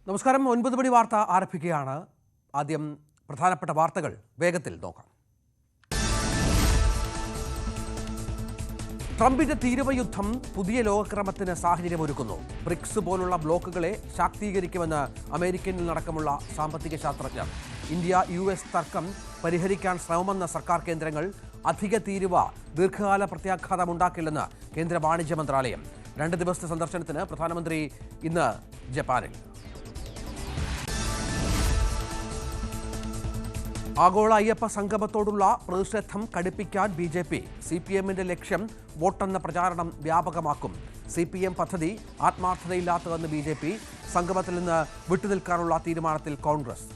നമസ്കാരം. 9 മണി വാർത്ത ആരംഭിക്കുകയാണ്. ആദ്യം പ്രധാനപ്പെട്ട വാർത്തകൾ വേഗത്തിൽ നോക്കാം. ട്രംപിന്റെ തീരുവയുദ്ധം പുതിയ ലോകക്രമത്തിന് സാഹചര്യമൊരുക്കുന്നു. ബ്രിക്സ് പോലുള്ള ബ്ലോക്കുകളെ ശാക്തീകരിക്കുമെന്ന് അമേരിക്കനിൽ നടക്കമുള്ള സാമ്പത്തിക ശാസ്ത്രജ്ഞർ. ഇന്ത്യ US തർക്കം പരിഹരിക്കാൻ ശ്രമമെന്ന സർക്കാർ കേന്ദ്രങ്ങൾ. അധിക തീരുവ ദീർഘകാല പ്രത്യാഘാതമുണ്ടാക്കില്ലെന്ന് കേന്ദ്ര വാണിജ്യ മന്ത്രാലയം. 2 ദിവസത്തെ സന്ദർശനത്തിന് പ്രധാനമന്ത്രി ഇന്ന് ജപ്പാനിൽ. ആഗോള അയ്യപ്പ സംഗമത്തോടുള്ള പ്രതിഷേധം കടുപ്പിക്കാൻ BJP. CPMന്റെ ലക്ഷ്യം വോട്ടെന്ന പ്രചാരണം വ്യാപകമാക്കും. CPM പദ്ധതി ആത്മാർത്ഥതയില്ലാത്തതെന്ന് BJP. സംഗമത്തിൽ നിന്ന് വിട്ടുനിൽക്കാനുള്ള തീരുമാനത്തിൽ കോൺഗ്രസ്.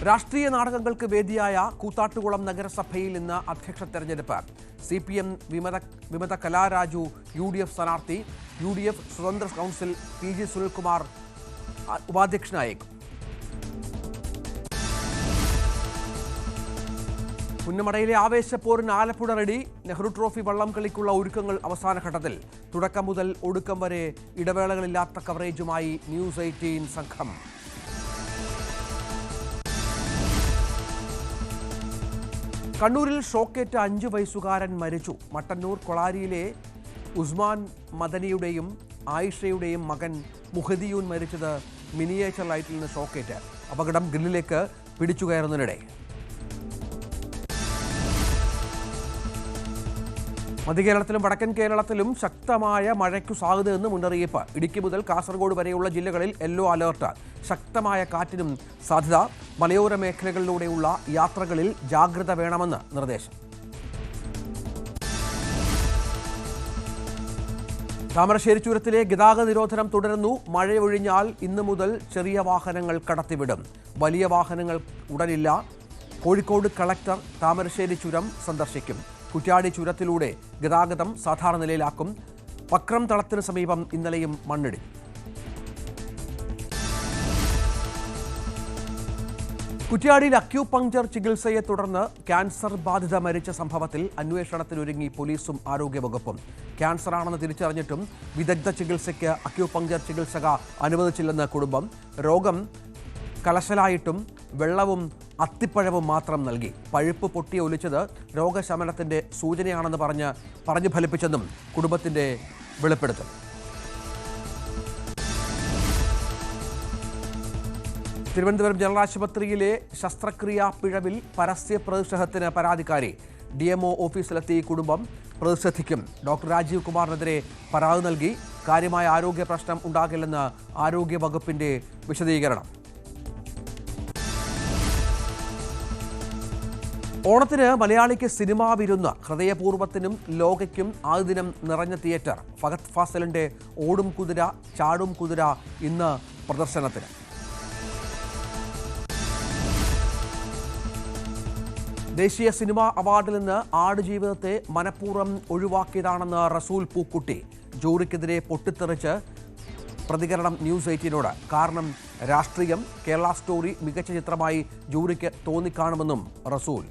രാഷ്ട്രീയ നാടകങ്ങൾക്ക് വേദിയായ കൂത്താട്ടുകുളം നഗരസഭയിൽ ഇന്ന് അധ്യക്ഷ തെരഞ്ഞെടുപ്പ്. CPM വിമത കലാരാജു UDF സ്ഥാനാർത്ഥി. UDF സ്വതന്ത്ര കൗൺസിൽ PG സുനിൽകുമാർ ഉപാധ്യക്ഷനായേക്കും. പുന്നമടയിലെ ആവേശപ്പോരിന് ആലപ്പുഴ റെഡി. നെഹ്റു ട്രോഫി വള്ളം കളിക്കുള്ള ഒരുക്കങ്ങൾ അവസാന ഘട്ടത്തിൽ. തുടക്കം മുതൽ ഒടുക്കം വരെ ഇടവേളകളില്ലാത്ത കവറേജുമായി ന്യൂസ് 18 സംഘം. കണ്ണൂരിൽ ഷോക്കേറ്റ 5 വയസ്സുകാരൻ മരിച്ചു. മട്ടന്നൂർ കൊളാരിയിലെ ഉസ്മാൻ മദനിയുടെയും ആയിഷയുടെയും മകൻ മുഹദിയൂൻ മരിച്ചത് മിനിയേച്ചർ ലൈറ്റിൽ നിന്ന് ഷോക്കേറ്റ്. അപകടം ഗ്രില്ലിലേക്ക് പിടിച്ചു കയറുന്നതിനിടെ. മധ്യകേരളത്തിലും വടക്കൻ കേരളത്തിലും ശക്തമായ മഴയ്ക്കു സാധ്യതയെന്ന് മുന്നറിയിപ്പ്. ഇടുക്കി മുതൽ കാസർഗോഡ് വരെയുള്ള ജില്ലകളിൽ യെല്ലോ അലേർട്ട്. ശക്തമായ കാറ്റിനും സാധ്യത. മലയോര മേഖലകളിലൂടെയുള്ള യാത്രകളിൽ ജാഗ്രത വേണമെന്ന് നിർദ്ദേശം. താമരശ്ശേരി ചുരത്തിലെ ഗതാഗത നിരോധനം തുടരുന്നു. മഴയൊഴിഞ്ഞാൽ ഇന്നു മുതൽ ചെറിയ വാഹനങ്ങൾ കടത്തിവിടും. വലിയ വാഹനങ്ങൾ ഉടനില്ല. കോഴിക്കോട് കളക്ടർ താമരശ്ശേരി ചുരം സന്ദർശിക്കും. കുറ്റ്യാടി ചുരത്തിലൂടെ ഗതാഗതം സാധാരണ നിലയിലാക്കും. വക്രം തളത്തിന് സമീപം ഇന്നലെയും മണ്ണിടി. കുറ്റ്യാടിയിൽ അക്യൂപങ്ചർ ചികിത്സയെ തുടർന്ന് ക്യാൻസർ ബാധിത മരിച്ച സംഭവത്തിൽ അന്വേഷണത്തിനൊരുങ്ങി പോലീസും ആരോഗ്യവകുപ്പും. ക്യാൻസറാണെന്ന് തിരിച്ചറിഞ്ഞിട്ടും വിദഗ്ധ ചികിത്സയ്ക്ക് അക്യൂപങ്ചർ ചികിത്സക അനുവദിച്ചില്ലെന്ന് കുടുംബം. രോഗം കലശലായിട്ടും വെള്ളവും അത്തിപ്പഴവും മാത്രം നൽകി. പഴുപ്പ് പൊട്ടി ഒലിച്ചത് രോഗശമനത്തിന്റെ സൂചനയാണെന്ന് പറഞ്ഞു ഫലിപ്പിച്ചെന്നും കുടുംബത്തിന്റെ വെളിപ്പെടുത്തൽ. തിരുവനന്തപുരം ജനറൽ ആശുപത്രിയിലെ ശസ്ത്രക്രിയാ പിഴവിൽ പരസ്യ പ്രതിഷേധത്തിന് പരാതിക്കാരി. DMO ഓഫീസിലെത്തി കുടുംബം. പ്രതിഷേധിക്കും. ഡോക്ടർ രാജീവ് കുമാറിനെതിരെ പരാതി നൽകി. കാര്യമായ ആരോഗ്യ പ്രശ്നം ഉണ്ടാകില്ലെന്ന് ആരോഗ്യ വകുപ്പിന്റെ വിശദീകരണം. ഓണത്തിന് മലയാളിക്ക് സിനിമാ വിരുന്ന്. ഹൃദയപൂർവ്വത്തിനും ലോകയ്ക്കും ആദ്യ ദിനം നിറഞ്ഞ തിയേറ്റർ. ഫഹദ് ഫാസിലിന്റെ ഓടും കുതിര ചാടും കുതിര ഇന്ന് പ്രദർശനത്തിന്. ദേശീയ സിനിമാ അവാർഡിൽ നിന്ന് ആടുജീവിതത്തെ മനഃപൂർവ്വം ഒഴിവാക്കിയതാണെന്ന് റസൂൽ പൂക്കുട്ടി. ജൂറിക്കെതിരെ പൊട്ടിത്തെറിച്ച് പ്രതികരണം ന്യൂസ് 18നോട്. കാരണം രാഷ്ട്രീയം. കേരള സ്റ്റോറി മികച്ച ചിത്രമായി ജൂറിക്ക് തോന്നിക്കാണുമെന്നും റസൂൽ.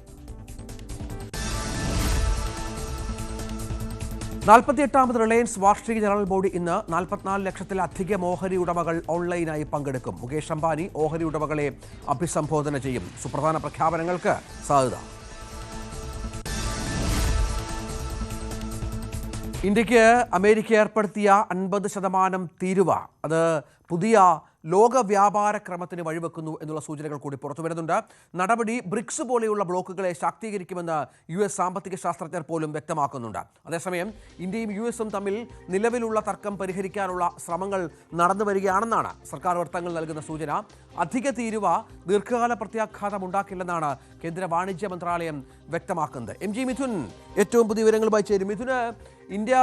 48ാമത് റിലയൻസ് വാർഷിക ജനറൽ ബോഡി ഇന്ന്. 44 ലക്ഷത്തിലധികം ഓഹരി ഉടമകൾ ഓൺലൈനായി പങ്കെടുക്കും. മുകേഷ് അംബാനി ഓഹരി ഉടമകളെ അഭിസംബോധന ചെയ്യും. സുപ്രധാന പ്രഖ്യാപനങ്ങൾക്ക് സാധ്യത. ഇന്ത്യക്ക് അമേരിക്ക ഏർപ്പെടുത്തിയ 50% തീരുവ അത് പുതിയ ലോക വ്യാപാര ക്രമത്തിന് വഴിവെക്കുന്നു എന്നുള്ള സൂചനകൾ കൂടി പുറത്തുവരുന്നുണ്ട്. നടപടി ബ്രിക്സ് പോലെയുള്ള ബ്ലോക്കുകളെ ശാക്തീകരിക്കുമെന്ന് US സാമ്പത്തിക ശാസ്ത്രജ്ഞർ പോലും വ്യക്തമാക്കുന്നുണ്ട്. അതേസമയം ഇന്ത്യയും US തമ്മിൽ നിലവിലുള്ള തർക്കം പരിഹരിക്കാനുള്ള ശ്രമങ്ങൾ നടന്നു വരികയാണെന്നാണ് സർക്കാർ വൃത്തങ്ങൾ നൽകുന്ന സൂചന. അധിക തീരുവ ദീർഘകാല പ്രത്യാഘാതം ഉണ്ടാക്കില്ലെന്നാണ് കേന്ദ്ര വാണിജ്യ മന്ത്രാലയം വ്യക്തമാക്കുന്നത്. MG മിഥുൻ ഏറ്റവും പുതിയ വിവരങ്ങളുമായി ചേരും. മിഥുന്, ഇന്ത്യ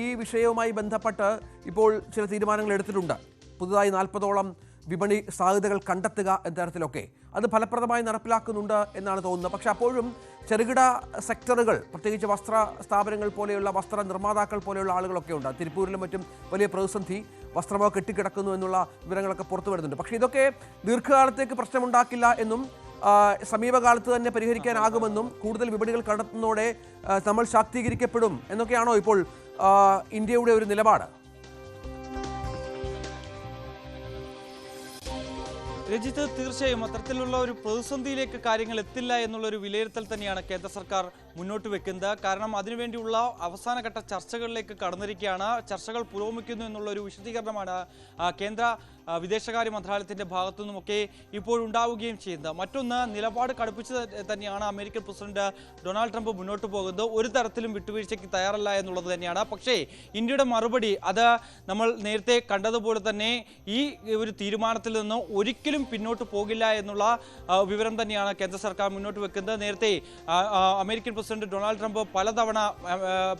ഈ വിഷയവുമായി ബന്ധപ്പെട്ട് ഇപ്പോൾ ചില തീരുമാനങ്ങൾ എടുത്തിട്ടുണ്ട്. പുതുതായി 40ഓളം വിപണി സാധ്യതകൾ കണ്ടെത്തുക എന്ന തരത്തിലൊക്കെ അത് ഫലപ്രദമായി നടപ്പിലാക്കുന്നുണ്ട് എന്നാണ് തോന്നുന്നത്. പക്ഷേ അപ്പോഴും ചെറുകിട സെക്ടറുകൾ, പ്രത്യേകിച്ച് വസ്ത്ര സ്ഥാപനങ്ങൾ പോലെയുള്ള വസ്ത്ര നിർമ്മാതാക്കൾ പോലെയുള്ള ആളുകളൊക്കെ ഉണ്ട്. തിരുപ്പൂരിലും മറ്റും വലിയ പ്രതിസന്ധി, വസ്ത്രമോ കെട്ടിക്കിടക്കുന്നു എന്നുള്ള വിവരങ്ങളൊക്കെ പുറത്തു വരുന്നുണ്ട്. പക്ഷേ ഇതൊക്കെ ദീർഘകാലത്തേക്ക് പ്രശ്നമുണ്ടാക്കില്ല എന്നും സമീപകാലത്ത് തന്നെ പരിഹരിക്കാനാകുമെന്നും കൂടുതൽ വിപണികൾ കണ്ടെത്തുന്നതോടെ നമ്മൾ ശാക്തീകരിക്കപ്പെടും എന്നൊക്കെയാണോ ഇപ്പോൾ ഇന്ത്യയുടെ ഒരു നിലപാട്? രജിത്ത്, തീർച്ചയായും അത്തരത്തിലുള്ള ഒരു പ്രതിസന്ധിയിലേക്ക് കാര്യങ്ങൾ എത്തില്ല എന്നുള്ളൊരു വിലയിരുത്തൽ തന്നെയാണ് കേന്ദ്ര സർക്കാർ മുന്നോട്ട് വെക്കുന്നത്. കാരണം അതിനുവേണ്ടിയുള്ള അവസാനഘട്ട ചർച്ചകളിലേക്ക് കടന്നിരിക്കുകയാണ്. ചർച്ചകൾ പുരോഗമിക്കുന്നു എന്നുള്ളൊരു വിശദീകരണമാണ് കേന്ദ്ര വിദേശകാര്യ മന്ത്രാലയത്തിൻ്റെ ഭാഗത്തു നിന്നുമൊക്കെ ഇപ്പോഴുണ്ടാവുകയും ചെയ്യുന്നത്. മറ്റൊന്ന്, നിലപാട് കടുപ്പിച്ച് തന്നെയാണ് അമേരിക്കൻ പ്രസിഡന്റ് ഡൊണാൾഡ് ട്രംപ് മുന്നോട്ട് പോകുന്നത്. ഒരു തരത്തിലും വിട്ടുവീഴ്ചയ്ക്ക് തയ്യാറല്ല എന്നുള്ളത് തന്നെയാണ്. പക്ഷേ ഇന്ത്യയുടെ മറുപടി അത് നമ്മൾ നേരത്തെ കണ്ടതുപോലെ തന്നെ ഈ ഒരു തീരുമാനത്തിൽ നിന്ന് ഒരിക്കലും പിന്നോട്ട് പോകില്ല എന്നുള്ള വിവരം തന്നെയാണ് കേന്ദ്ര സർക്കാർ മുന്നോട്ട് വെക്കുന്നത്. നേരത്തെ അമേരിക്കൻ പ്രസിഡന്റ് ഡൊണാൾഡ് ട്രംപ് പലതവണ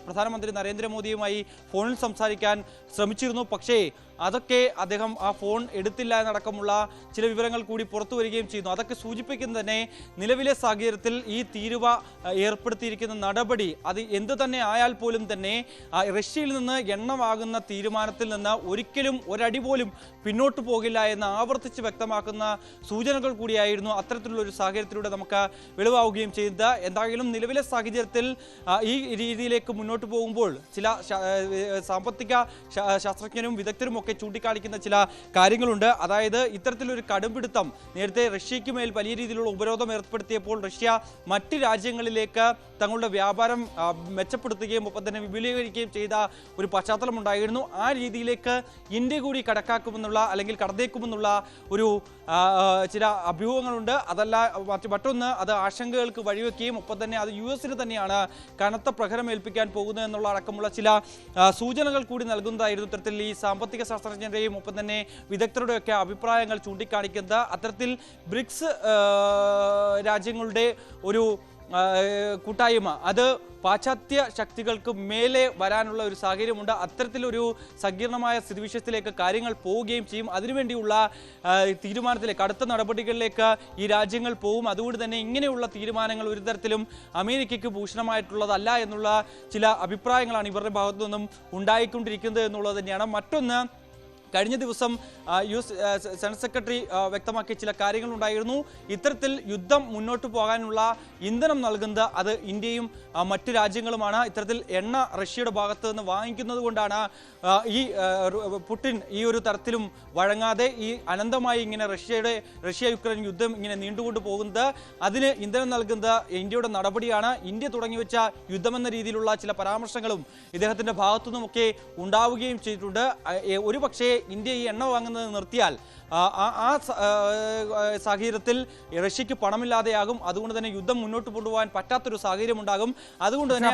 പ്രധാനമന്ത്രി നരേന്ദ്രമോദിയുമായി ഫോണിൽ സംസാരിക്കാൻ ശ്രമിച്ചിരുന്നു. പക്ഷേ അതൊക്കെ അദ്ദേഹം ആ ഫോൺ എടുത്തില്ല എന്നടക്കമുള്ള ചില വിവരങ്ങൾ കൂടി പുറത്തു വരികയും ചെയ്യുന്നു. അതൊക്കെ സൂചിപ്പിക്കുന്നത് തന്നെ നിലവിലെ സാഹചര്യത്തിൽ ഈ തീരുവ ഏർപ്പെടുത്തിയിരിക്കുന്ന നടപടി അത് എന്ത് തന്നെ ആയാൽ പോലും തന്നെ റഷ്യയിൽ നിന്ന് എണ്ണ വാങ്ങുന്ന തീരുമാനത്തിൽ നിന്ന് ഒരിക്കലും ഒരടി പോലും പിന്നോട്ട് പോകില്ല എന്ന് ആവർത്തിച്ച് വ്യക്തമാക്കുന്ന സൂചനകൾ കൂടിയായിരുന്നു അത്തരത്തിലുള്ള ഒരു സാഹചര്യത്തിലൂടെ നമുക്ക് വെളിവാവുകയും ചെയ്യുന്നത്. എന്തായാലും നിലവിലെ സാഹചര്യത്തിൽ ഈ രീതിയിലേക്ക് മുന്നോട്ട് പോകുമ്പോൾ ചില സാമ്പത്തിക ശാസ്ത്രജ്ഞരും വിദഗ്ധരും ഒക്കെ ചൂണ്ടിക്കാണിക്കുന്ന ചില കാര്യങ്ങളുണ്ട്. അതായത് ഇത്തരത്തിലൊരു കടുംപിടുത്തം നേരത്തെ റഷ്യയ്ക്ക് മേൽ വലിയ രീതിയിലുള്ള ഉപരോധം ഏർപ്പെടുത്തിയപ്പോൾ റഷ്യ മറ്റ് രാജ്യങ്ങളിലേക്ക് തങ്ങളുടെ വ്യാപാരം മെച്ചപ്പെടുത്തുകയും ഒപ്പം തന്നെ വിപുലീകരിക്കുകയും ചെയ്ത ഒരു പശ്ചാത്തലം ഉണ്ടായിരുന്നു. ആ രീതിയിലേക്ക് ഇന്ത്യ കൂടി കടക്കാക്കുമെന്നുള്ള അല്ലെങ്കിൽ കടന്നേക്കുമെന്നുള്ള ഒരു ചില അഭ്യൂഹങ്ങളുണ്ട്. അതല്ല മറ്റൊന്ന്, അത് ആശങ്കകൾക്ക് വഴിവെക്കുകയും ഒപ്പം തന്നെ അത് US തന്നെയാണ് കനത്ത പ്രഹരം ഏൽപ്പിക്കാൻ പോകുന്നത് എന്നുള്ള അടക്കമുള്ള ചില സൂചനകൾ കൂടി നൽകുന്നതായിരുന്നു ഇത്തരത്തിൽ ഈ സാമ്പത്തിക ശാസ്ത്രജ്ഞരുടെയും ഒപ്പം തന്നെ വിദഗ്ധരുടെയൊക്കെ അഭിപ്രായങ്ങൾ ചൂണ്ടിക്കാണിക്കുന്നത്. അത്തരത്തിൽ ബ്രിക്സ് രാജ്യങ്ങളുടെ ഒരു കൂട്ടായ്മ അത് പാശ്ചാത്യ ശക്തികൾക്ക് മേലെ വരാനുള്ള ഒരു സാഹചര്യമുണ്ട്. അത്തരത്തിലൊരു സങ്കീർണമായ സ്ഥിതിവിശേഷത്തിലേക്ക് കാര്യങ്ങൾ പോവുകയും ചെയ്യും. അതിനുവേണ്ടിയുള്ള തീരുമാനത്തിലേക്ക് അടുത്ത നടപടികളിലേക്ക് ഈ രാജ്യങ്ങൾ പോവും. അതുകൊണ്ട് തന്നെ ഇങ്ങനെയുള്ള തീരുമാനങ്ങൾ ഒരു തരത്തിലും അമേരിക്കയ്ക്ക് ഭൂഷണമായിട്ടുള്ളതല്ല എന്നുള്ള ചില അഭിപ്രായങ്ങളാണ് ഇവരുടെ ഭാഗത്തു നിന്നും ഉണ്ടായിക്കൊണ്ടിരിക്കുന്നത് എന്നുള്ളത് തന്നെയാണ്. മറ്റൊന്ന്, കഴിഞ്ഞ ദിവസം US സെനറ്റ് സെക്രട്ടറി വ്യക്തമാക്കിയ ചില കാര്യങ്ങളുണ്ടായിരുന്നു. ഇത്തരത്തിൽ യുദ്ധം മുന്നോട്ട് പോകാനുള്ള ഇന്ധനം നൽകുന്നത് അത് ഇന്ത്യയും മറ്റു രാജ്യങ്ങളുമാണ്. ഇത്തരത്തിൽ എണ്ണ റഷ്യയുടെ ഭാഗത്ത് നിന്ന് വാങ്ങിക്കുന്നത് കൊണ്ടാണ് ഈ പുടിൻ ഈ ഒരു തരത്തിലും വഴങ്ങാതെ ഈ അനന്തമായി ഇങ്ങനെ റഷ്യ യുക്രൈൻ യുദ്ധം ഇങ്ങനെ നീണ്ടുകൊണ്ട് പോകുന്നത്. അതിന് ഇന്ധനം നൽകുന്നത് ഇന്ത്യയുടെ നടപടിയാണ്. ഇന്ത്യ തുടങ്ങിവെച്ച യുദ്ധമെന്ന രീതിയിലുള്ള ചില പരാമർശങ്ങളും ഇദ്ദേഹത്തിൻ്റെ ഭാഗത്തു നിന്നുമൊക്കെ ഉണ്ടാവുകയും ചെയ്തിട്ടുണ്ട്. ഒരു പക്ഷേ ഇന്ത്യ ഈ എണ്ണ വാങ്ങുന്നത് നിർത്തിയാൽ ആ സാഹചര്യത്തിൽ റഷ്യക്ക് പണമില്ലാതെയാകും. അതുകൊണ്ട് തന്നെ യുദ്ധം മുന്നോട്ട് കൊണ്ടുപോകാൻ പറ്റാത്തൊരു സാഹചര്യം ഉണ്ടാകും. അതുകൊണ്ട് തന്നെ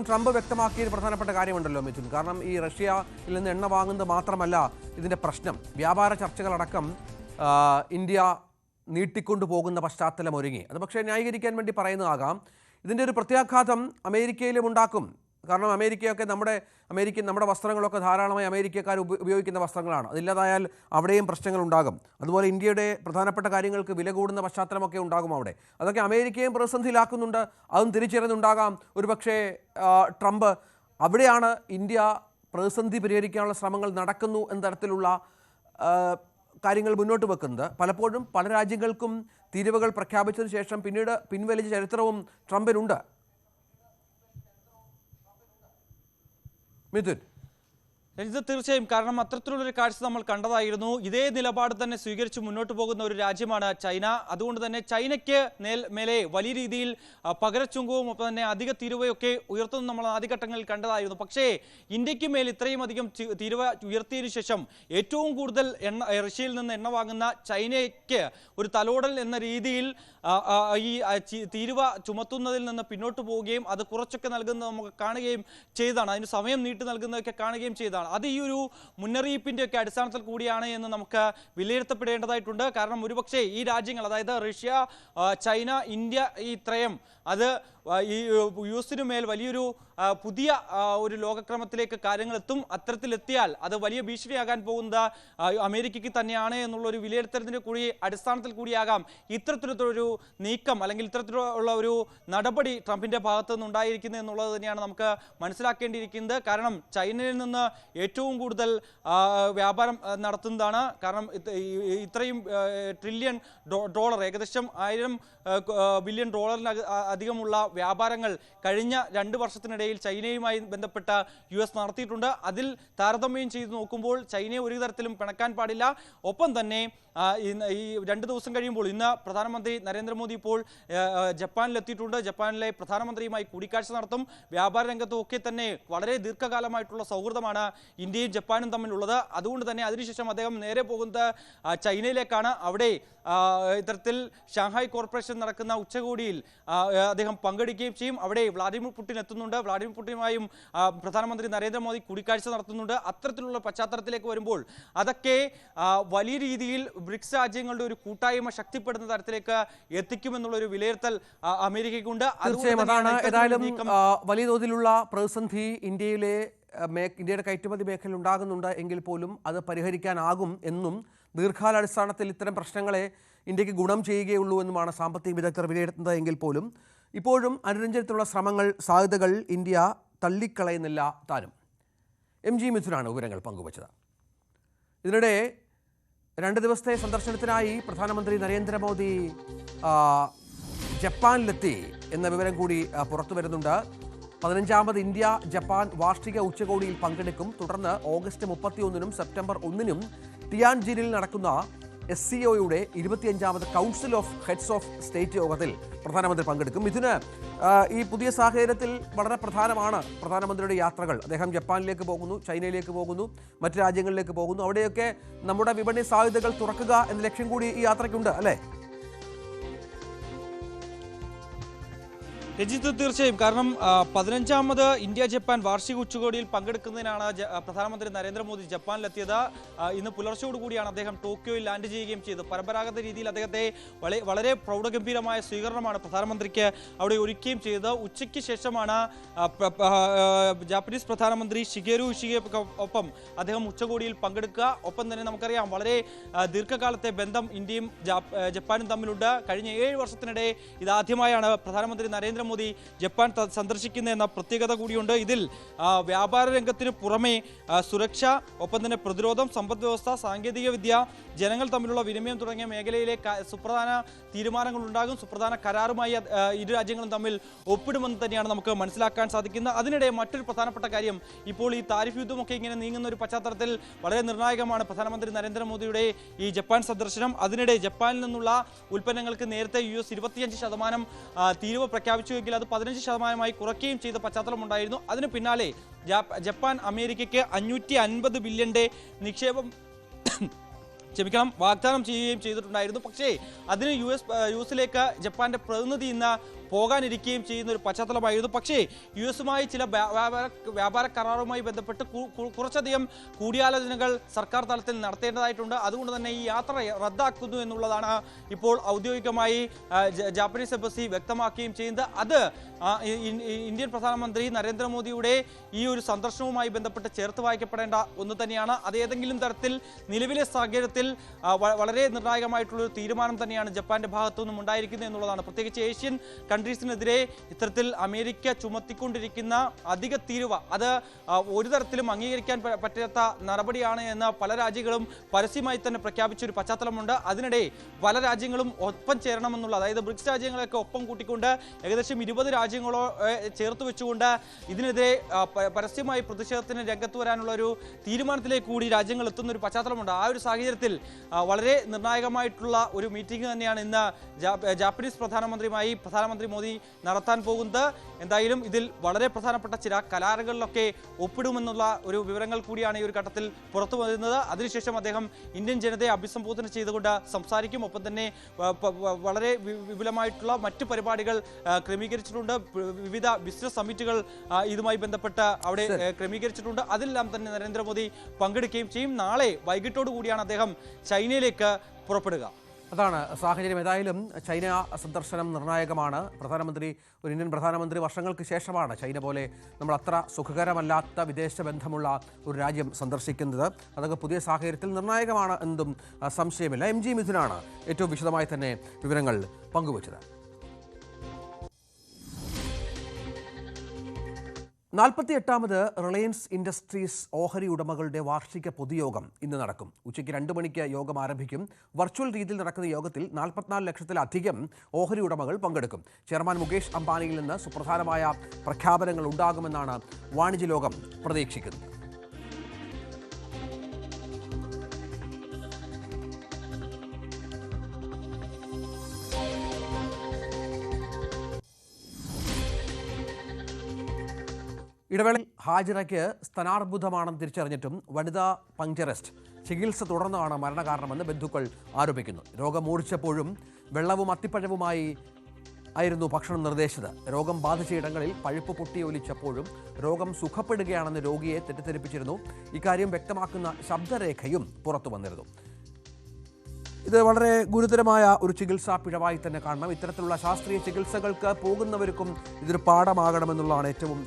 ട്രംപ് വ്യക്തമാക്കിയ ഒരു പ്രധാനപ്പെട്ട കാര്യമുണ്ടല്ലോ മിഥുൻ. കാരണം ഈ റഷ്യയിൽ നിന്ന് എണ്ണ വാങ്ങുന്നത് മാത്രമല്ല ഇതിന്റെ പ്രശ്നം, വ്യാപാര ചർച്ചകളടക്കം ഇന്ത്യ നീട്ടിക്കൊണ്ടു പോകുന്ന പശ്ചാത്തലം ഒരുങ്ങി. അത് പക്ഷേ ന്യായീകരിക്കാൻ വേണ്ടി പറയുന്നതാകാം. ഇതിൻ്റെ ഒരു പ്രത്യാഘാതം അമേരിക്കയിലും ഉണ്ടാക്കും. കാരണം അമേരിക്കയൊക്കെ നമ്മുടെ വസ്ത്രങ്ങളൊക്കെ ധാരാളമായി അമേരിക്കക്കാർ ഉപയോഗിക്കുന്ന വസ്ത്രങ്ങളാണ്. അതില്ലാതായാൽ അവിടെയും പ്രശ്നങ്ങൾ ഉണ്ടാകും. അതുപോലെ ഇന്ത്യയുടെ പ്രധാനപ്പെട്ട കാര്യങ്ങൾക്ക് വില കൂടുന്ന പശ്ചാത്തലമൊക്കെ ഉണ്ടാകും അവിടെ. അതൊക്കെ അമേരിക്കയും പ്രതിസന്ധിയിലാക്കുന്നുണ്ട്. അതും തിരിച്ചറിയുന്നുണ്ടാകാം ഒരുപക്ഷേ ട്രംപ്. അവിടെയാണ് ഇന്ത്യ പ്രതിസന്ധി പരിഹരിക്കാനുള്ള ശ്രമങ്ങൾ നടക്കുന്നു എന്ന തരത്തിലുള്ള കാര്യങ്ങൾ മുന്നോട്ട് വെക്കുന്നത്. പലപ്പോഴും പല രാജ്യങ്ങൾക്കും തീരുവകൾ പ്രഖ്യാപിച്ചതിന് ശേഷം പിന്നീട് പിൻവലിച്ച ചരിത്രവും ട്രംപിനുണ്ട്. മിഥുൻ, ഇത് തീർച്ചയായും, കാരണം അത്തരത്തിലുള്ളൊരു കാഴ്ച നമ്മൾ കണ്ടതായിരുന്നു. ഇതേ നിലപാട് തന്നെ സ്വീകരിച്ച് മുന്നോട്ട് പോകുന്ന ഒരു രാജ്യമാണ് ചൈന. അതുകൊണ്ട് തന്നെ ചൈനയ്ക്ക് മേലെ വലിയ രീതിയിൽ പകരച്ചുങ്കവും ഒപ്പം തന്നെ അധിക തീരുവയൊക്കെ ഉയർത്തുന്ന നമ്മൾ ആദ്യഘട്ടങ്ങളിൽ കണ്ടതായിരുന്നു. പക്ഷേ ഇന്ത്യക്ക് മേൽ ഇത്രയും അധികം തീരുവ ഉയർത്തിയതിനു ശേഷം ഏറ്റവും കൂടുതൽ റഷ്യയിൽ നിന്ന് എണ്ണ വാങ്ങുന്ന ചൈനയ്ക്ക് ഒരു തലോടൽ എന്ന രീതിയിൽ ഈ തീരുവ ചുമത്തുന്നതിൽ നിന്ന് പിന്നോട്ട് പോവുകയും അത് കുറച്ചൊക്കെ നൽകുന്നത് നമുക്ക് കാണുകയും ചെയ്തതാണ്. അതിന് സമയം നീട്ടി നൽകുന്നതൊക്കെ കാണുകയും ചെയ്തതാണ്. അത് ഈ ഒരു മുന്നറിയിപ്പിൻ്റെ ഒക്കെ അടിസ്ഥാനത്തിൽ കൂടിയാണ് എന്ന് നമുക്ക് വിലയിരുത്തപ്പെടേണ്ടതായിട്ടുണ്ട്. കാരണം ഒരുപക്ഷെ ഈ രാജ്യങ്ങൾ, അതായത് റഷ്യ, ചൈന, ഇന്ത്യ, ഈ ത്രയം അത് ഈ US മേൽ വലിയൊരു പുതിയ ഒരു ലോകക്രമത്തിലേക്ക് കാര്യങ്ങൾ എത്തും. അത്തരത്തിലെത്തിയാൽ അത് വലിയ ഭീഷണിയാകാൻ പോകുന്നത് അമേരിക്കയ്ക്ക് തന്നെയാണ് എന്നുള്ളൊരു വിലയിരുത്തലിൻ്റെ കൂടി അടിസ്ഥാനത്തിൽ കൂടിയാകാം ഇത്തരത്തിലൊരു നീക്കം അല്ലെങ്കിൽ ഇത്തരത്തിലുള്ള ഒരു നടപടി ട്രംപിൻ്റെ ഭാഗത്തു നിന്നുണ്ടായിരിക്കുന്നത് എന്നുള്ളത് തന്നെയാണ് നമുക്ക് മനസ്സിലാക്കേണ്ടിയിരിക്കുന്നത്. കാരണം ചൈനയിൽ നിന്ന് ഏറ്റവും കൂടുതൽ വ്യാപാരം നടത്തുന്നതാണ്. കാരണം ഇത്രയും ട്രില്യൺ ഡോളർ, ഏകദേശം 1000 ബില്യൺ ഡോളറിന് അധികമുള്ള വ്യാപാരങ്ങൾ കഴിഞ്ഞ 2 വർഷത്തിനിടയിൽ മേഖലയിൽ ചൈനയുമായി ബന്ധപ്പെട്ട US നടത്തിയിട്ടുണ്ട്. അതിൽ താരതമ്യം ചെയ്ത് നോക്കുമ്പോൾ ചൈനയെ ഒരു തരത്തിലും പിണക്കാൻ പാടില്ല. ഒപ്പം തന്നെ ഈ 2 ദിവസം കഴിയുമ്പോൾ ഇന്ന് പ്രധാനമന്ത്രി നരേന്ദ്രമോദി ഇപ്പോൾ ജപ്പാനിലെത്തിയിട്ടുണ്ട്. ജപ്പാനിലെ പ്രധാനമന്ത്രിയുമായി കൂടിക്കാഴ്ച നടത്തും. വ്യാപാര രംഗത്തും ഒക്കെ തന്നെ വളരെ ദീർഘകാലമായിട്ടുള്ള സൗഹൃദമാണ് ഇന്ത്യയും ജപ്പാനും തമ്മിലുള്ളത്. അതുകൊണ്ട് തന്നെ അതിനുശേഷം അദ്ദേഹം നേരെ പോകുന്നത് ചൈനയിലേക്കാണ്. അവിടെ ഇത്തരത്തിൽ ഷാങ്ഹായ് കോർപ്പറേഷൻ നടക്കുന്ന ഉച്ചകോടിയിൽ അദ്ദേഹം പങ്കെടുക്കുകയും ചെയ്യും. അവിടെ വ്ളാഡിമിർ പുടിൻ എത്തുന്നുണ്ട്. വ്ളാഡിമിർ പുടിനുമായും പ്രധാനമന്ത്രി നരേന്ദ്രമോദി കൂടിക്കാഴ്ച നടത്തുന്നുണ്ട്. അത്തരത്തിലുള്ള പശ്ചാത്തലത്തിലേക്ക് വരുമ്പോൾ അതൊക്കെ വലിയ രീതിയിൽ ബ്രിക്സ് രാജ്യങ്ങളുടെ ഒരു കൂട്ടായ്മ ശക്തിപ്പെടുന്ന തരത്തിലേക്ക് എത്തിക്കുമെന്നുള്ള ഒരു വിലയിരുത്തൽ അമേരിക്കയ്ക്കുണ്ട്. ഏതായാലും വലിയ തോതിലുള്ള പ്രതിസന്ധി ഇന്ത്യയുടെ കയറ്റുമതി മേഖലയിൽ ഉണ്ടാകുന്നുണ്ട് എങ്കിൽ പോലും അത് പരിഹരിക്കാനാകും എന്നും ദീർഘകാലാടിസ്ഥാനത്തിൽ ഇത്തരം പ്രശ്നങ്ങളെ ഇന്ത്യക്ക് ഗുണം ചെയ്യുകയുള്ളൂ എന്നുമാണ് സാമ്പത്തിക വിദഗ്ധർ വിലയിരുത്തുന്നത് എങ്കിൽ പോലും ഇപ്പോഴും അനുരഞ്ജനത്തിനുള്ള സാധ്യതകൾ ഇന്ത്യ തള്ളിക്കളയുന്നില്ല താനും. MG മിഥുനാണ് വിവരങ്ങൾ പങ്കുവച്ചത്. ഇതിനിടെ 2 ദിവസത്തെ സന്ദർശനത്തിനായി പ്രധാനമന്ത്രി നരേന്ദ്രമോദി ജപ്പാനിലെത്തി എന്ന വിവരം കൂടി പുറത്തു വരുന്നുണ്ട്. 15ാമത് ഇന്ത്യ ജപ്പാൻ വാർഷിക ഉച്ചകോടിയിൽ പങ്കെടുക്കും. തുടർന്ന് ഓഗസ്റ്റ് 31-നും സെപ്റ്റംബർ 1-നും ടിയാൻജിനിൽ നടക്കുന്ന SCOയുടെ 25ാമത് council of heads of state യോഗത്തിൽ പ്രധാനമന്ത്രി പങ്കെടുക്കും. ഇതിന് ഈ പുതിയ സാഹചര്യത്തിൽ വളരെ പ്രധാനമാണ് പ്രധാനമന്ത്രിയുടെ യാത്രകൾ. അദ്ദേഹം ജപ്പാനിലേക്ക് പോകുന്നു, ചൈനയിലേക്ക് പോകുന്നു, മറ്റ് രാജ്യങ്ങളിലേക്ക് പോകുന്നു. അവിടെയൊക്കെ നമ്മുടെ വിപണി സാധ്യതകൾ തുറക്കുക എന്ന ലക്ഷ്യം കൂടി ഈ യാത്രയ്ക്കുണ്ട്, അല്ലേ? രജിത്ത്, തീർച്ചയായും. കാരണം 15ാമത് ഇന്ത്യ ജപ്പാൻ വാർഷിക ഉച്ചകോടിയിൽ പങ്കെടുക്കുന്നതിനാണ് പ്രധാനമന്ത്രി നരേന്ദ്രമോദി ജപ്പാനിലെത്തിയത്. ഇന്ന് പുലർച്ചയോടുകൂടിയാണ് അദ്ദേഹം ടോക്കിയോയിൽ ലാൻഡ് ചെയ്യുകയും ചെയ്തത്. പരമ്പരാഗത രീതിയിൽ അദ്ദേഹത്തെ വളരെ പ്രൗഢഗംഭീരമായ സ്വീകരണമാണ് പ്രധാനമന്ത്രിക്ക് അവിടെ ഒരുക്കുകയും ചെയ്തത്. ഉച്ചയ്ക്ക് ശേഷമാണ് ജാപ്പനീസ് പ്രധാനമന്ത്രി ഷിഗേരു ഇഷിഗെക്കൊപ്പം അദ്ദേഹം ഉച്ചകോടിയിൽ പങ്കെടുക്കുക. ഒപ്പം തന്നെ നമുക്കറിയാം വളരെ ദീർഘകാലത്തെ ബന്ധം ഇന്ത്യയും ജപ്പാനും തമ്മിലുണ്ട്. കഴിഞ്ഞ 7 വർഷത്തിനിടെ ഇതാദ്യമായാണ് പ്രധാനമന്ത്രി നരേന്ദ്രമോദി ജപ്പാൻ സന്ദർശിക്കുന്ന എന്ന പ്രത്യേകത കൂടിയുണ്ട്. ഇതിൽ വ്യാപാര രംഗത്തിന് പുറമെ സുരക്ഷ, ഒപ്പം തന്നെ പ്രതിരോധം, സമ്പദ് വ്യവസ്ഥ, സാങ്കേതിക വിദ്യ, ജനങ്ങൾ തമ്മിലുള്ള വിനിമയം തുടങ്ങിയ മേഖലയിലെ സുപ്രധാന തീരുമാനങ്ങൾ ഉണ്ടാകും. സുപ്രധാന കരാറുമായി ഇരു രാജ്യങ്ങളും തമ്മിൽ ഒപ്പിടുമെന്ന് തന്നെയാണ് നമുക്ക് മനസ്സിലാക്കാൻ സാധിക്കുന്നത്. അതിനിടെ മറ്റൊരു പ്രധാനപ്പെട്ട കാര്യം, ഇപ്പോൾ ഈ താരിഫ് യുദ്ധമൊക്കെ ഇങ്ങനെ നീങ്ങുന്ന ഒരു പശ്ചാത്തലത്തിൽ വളരെ നിർണായകമാണ് പ്രധാനമന്ത്രി നരേന്ദ്രമോദിയുടെ ഈ ജപ്പാൻ സന്ദർശനം. അതിനിടെ ജപ്പാനിൽ നിന്നുള്ള ഉൽപ്പന്നങ്ങൾക്ക് നേരത്തെ US 25% തീരുവ പ്രഖ്യാപിച്ചു. അത് 15% കുറയ്ക്കുകയും ചെയ്ത പശ്ചാത്തലമുണ്ടായിരുന്നു. അതിന് പിന്നാലെ ജപ്പാൻ അമേരിക്കയ്ക്ക് 550 ബില്യന്റെ നിക്ഷേപം വാഗ്ദാനം ചെയ്യുകയും ചെയ്തിട്ടുണ്ടായിരുന്നു. പക്ഷേ അതിന് യുഎസിലേക്ക് ജപ്പാന്റെ പ്രതിനിധി ഇന്ന് പോകാനിരിക്കുകയും ചെയ്യുന്ന ഒരു പശ്ചാത്തലമായിരുന്നു. പക്ഷേ US-മായി ചില വ്യാപാര കരാറുമായി ബന്ധപ്പെട്ട് കുറച്ചധികം കൂടിയാലോചനകൾ സർക്കാർ തലത്തിൽ നടത്തേണ്ടതായിട്ടുണ്ട്. അതുകൊണ്ട് തന്നെ ഈ യാത്ര റദ്ദാക്കുന്നു എന്നുള്ളതാണ് ഇപ്പോൾ ഔദ്യോഗികമായി ജാപ്പനീസ് എംബസി വ്യക്തമാക്കുകയും ചെയ്യുന്നത്. അത് ഇന്ത്യൻ പ്രധാനമന്ത്രി നരേന്ദ്രമോദിയുടെ ഈ ഒരു സന്ദർശനവുമായി ബന്ധപ്പെട്ട് ചേർത്ത് വായിക്കപ്പെടേണ്ട ഒന്ന് തന്നെയാണ്. അത് ഏതെങ്കിലും തരത്തിൽ നിലവിലെ സാഹചര്യത്തിൽ വളരെ നിർണായകമായിട്ടുള്ളൊരു തീരുമാനം തന്നെയാണ് ജപ്പാന്റെ ഭാഗത്തു നിന്നും ഉണ്ടായിരിക്കുന്നത് എന്നുള്ളതാണ്. പ്രത്യേകിച്ച് ഏഷ്യൻ കൺട്രീസിനെതിരെ ഇത്തരത്തിൽ അമേരിക്ക ചുമത്തിക്കൊണ്ടിരിക്കുന്ന അധിക തീരുവ അത് ഒരു തരത്തിലും അംഗീകരിക്കാൻ പറ്റാത്ത നടപടിയാണ് എന്ന് പല രാജ്യങ്ങളും പരസ്യമായി തന്നെ പ്രഖ്യാപിച്ചൊരു പശ്ചാത്തലമുണ്ട്. അതിനിടെ പല രാജ്യങ്ങളും ഒപ്പം ചേരണമെന്നുള്ള, അതായത് ബ്രിക്സ് രാജ്യങ്ങളൊക്കെ ഒപ്പം കൂട്ടിക്കൊണ്ട് ഏകദേശം 20 രാജ്യങ്ങളോ ചേർത്ത് വെച്ചുകൊണ്ട് ഇതിനെതിരെ പരസ്യമായി പ്രതിഷേധത്തിന് രംഗത്ത് വരാനുള്ള ഒരു തീരുമാനത്തിലേക്ക് കൂടി രാജ്യങ്ങൾ എത്തുന്ന ഒരു പശ്ചാത്തലമുണ്ട്. ആ ഒരു സാഹചര്യത്തിൽ വളരെ നിർണായകമായിട്ടുള്ള ഒരു മീറ്റിംഗ് തന്നെയാണ് ഇന്ന് ജാപ്പനീസ് പ്രധാനമന്ത്രിയുമായി പ്രധാനമന്ത്രി മോദി നടത്താൻ പോകുന്നത്. എന്തായാലും ഇതിൽ വളരെ പ്രധാനപ്പെട്ട ചില കരാറുകളിലൊക്കെ ഒപ്പിടുമെന്നുള്ള ഒരു വിവരങ്ങൾ കൂടിയാണ് ഈ ഒരു ഘട്ടത്തിൽ പുറത്തു വരുന്നത്. അതിനുശേഷം അദ്ദേഹം ഇന്ത്യൻ ജനതയെ അഭിസംബോധന ചെയ്തുകൊണ്ട് സംസാരിക്കും. ഒപ്പം തന്നെ വളരെ വിപുലമായിട്ടുള്ള മറ്റു പരിപാടികൾ ക്രമീകരിച്ചിട്ടുണ്ട്. വിവിധ ബിസിനസ് സമ്മിറ്റുകൾ ഇതുമായി ബന്ധപ്പെട്ട് അവിടെ ക്രമീകരിച്ചിട്ടുണ്ട്. അതിലെല്ലാം തന്നെ നരേന്ദ്രമോദി പങ്കെടുക്കുകയും ചെയ്യും. നാളെ വൈകിട്ടോടു കൂടിയാണ് അദ്ദേഹം ചൈനയിലേക്ക് പുറപ്പെടുക. അതാണ് സാഹചര്യം. ഏതായാലും ചൈന സന്ദർശനം നിർണായകമാണ്. ഒരു ഇന്ത്യൻ പ്രധാനമന്ത്രി വർഷങ്ങൾക്ക് ശേഷമാണ് ചൈന പോലെ നമ്മൾ അത്ര സുഖകരമല്ലാത്ത വിദേശ ബന്ധമുള്ള ഒരു രാജ്യം സന്ദർശിക്കുന്നത്. അതൊക്കെ പുതിയ സാഹചര്യത്തിൽ നിർണായകമാണ് എന്നതും സംശയമില്ല. MG മിഥുനാണ് ഏറ്റവും വിശദമായി തന്നെ വിവരങ്ങൾ പങ്കുവച്ചത്. 48ാമത് റിലയൻസ് ഇൻഡസ്ട്രീസ് ഓഹരി ഉടമകളുടെ വാർഷിക പൊതുയോഗം ഇന്ന് നടക്കും. ഉച്ചയ്ക്ക് 2 മണിക്ക് യോഗം ആരംഭിക്കും. വെർച്വൽ രീതിയിൽ നടക്കുന്ന യോഗത്തിൽ 44 ലക്ഷത്തിലധികം ഓഹരി ഉടമകൾ പങ്കെടുക്കും. ചെയർമാൻ മുകേഷ് അംബാനിയിൽ നിന്ന് സുപ്രധാനമായ പ്രഖ്യാപനങ്ങൾ ഉണ്ടാകുമെന്നാണ് വാണിജ്യ ലോകം പ്രതീക്ഷിക്കുന്നത്. ഇടവേളയിൽ ഹാജിറയ്ക്ക് സ്തനാർബുദമാണെന്ന് തിരിച്ചറിഞ്ഞിട്ടും വനിതാ പങ്ക്ചറിസ്റ്റ് ചികിത്സ തുടർന്നാണ് മരണകാരണമെന്ന് ബന്ധുക്കൾ ആരോപിക്കുന്നു. രോഗം മൂർച്ഛിച്ചപ്പോഴും വെള്ളവും അത്തിപ്പഴവുമായി ആയിരുന്നു ഭക്ഷണം നിർദ്ദേശിച്ചത്. രോഗം ബാധിച്ച ഇടങ്ങളിൽ പഴുപ്പ് പൊട്ടിയൊലിച്ചപ്പോഴും രോഗം സുഖപ്പെടുകയാണെന്ന് രോഗിയെ തെറ്റിദ്ധരിപ്പിച്ചിരുന്നു. ഇക്കാര്യം വ്യക്തമാക്കുന്ന ശബ്ദരേഖയും പുറത്തു വന്നിരുന്നു. ഇത് വളരെ ഗുരുതരമായ ഒരു ചികിത്സാ പിഴവായി തന്നെ കാണണം. ഇത്തരത്തിലുള്ള ശാസ്ത്രീയ ചികിത്സകൾക്ക് പോകുന്നവർക്കും ഇതൊരു പാഠമാകണമെന്നുള്ളതാണ് ഏറ്റവും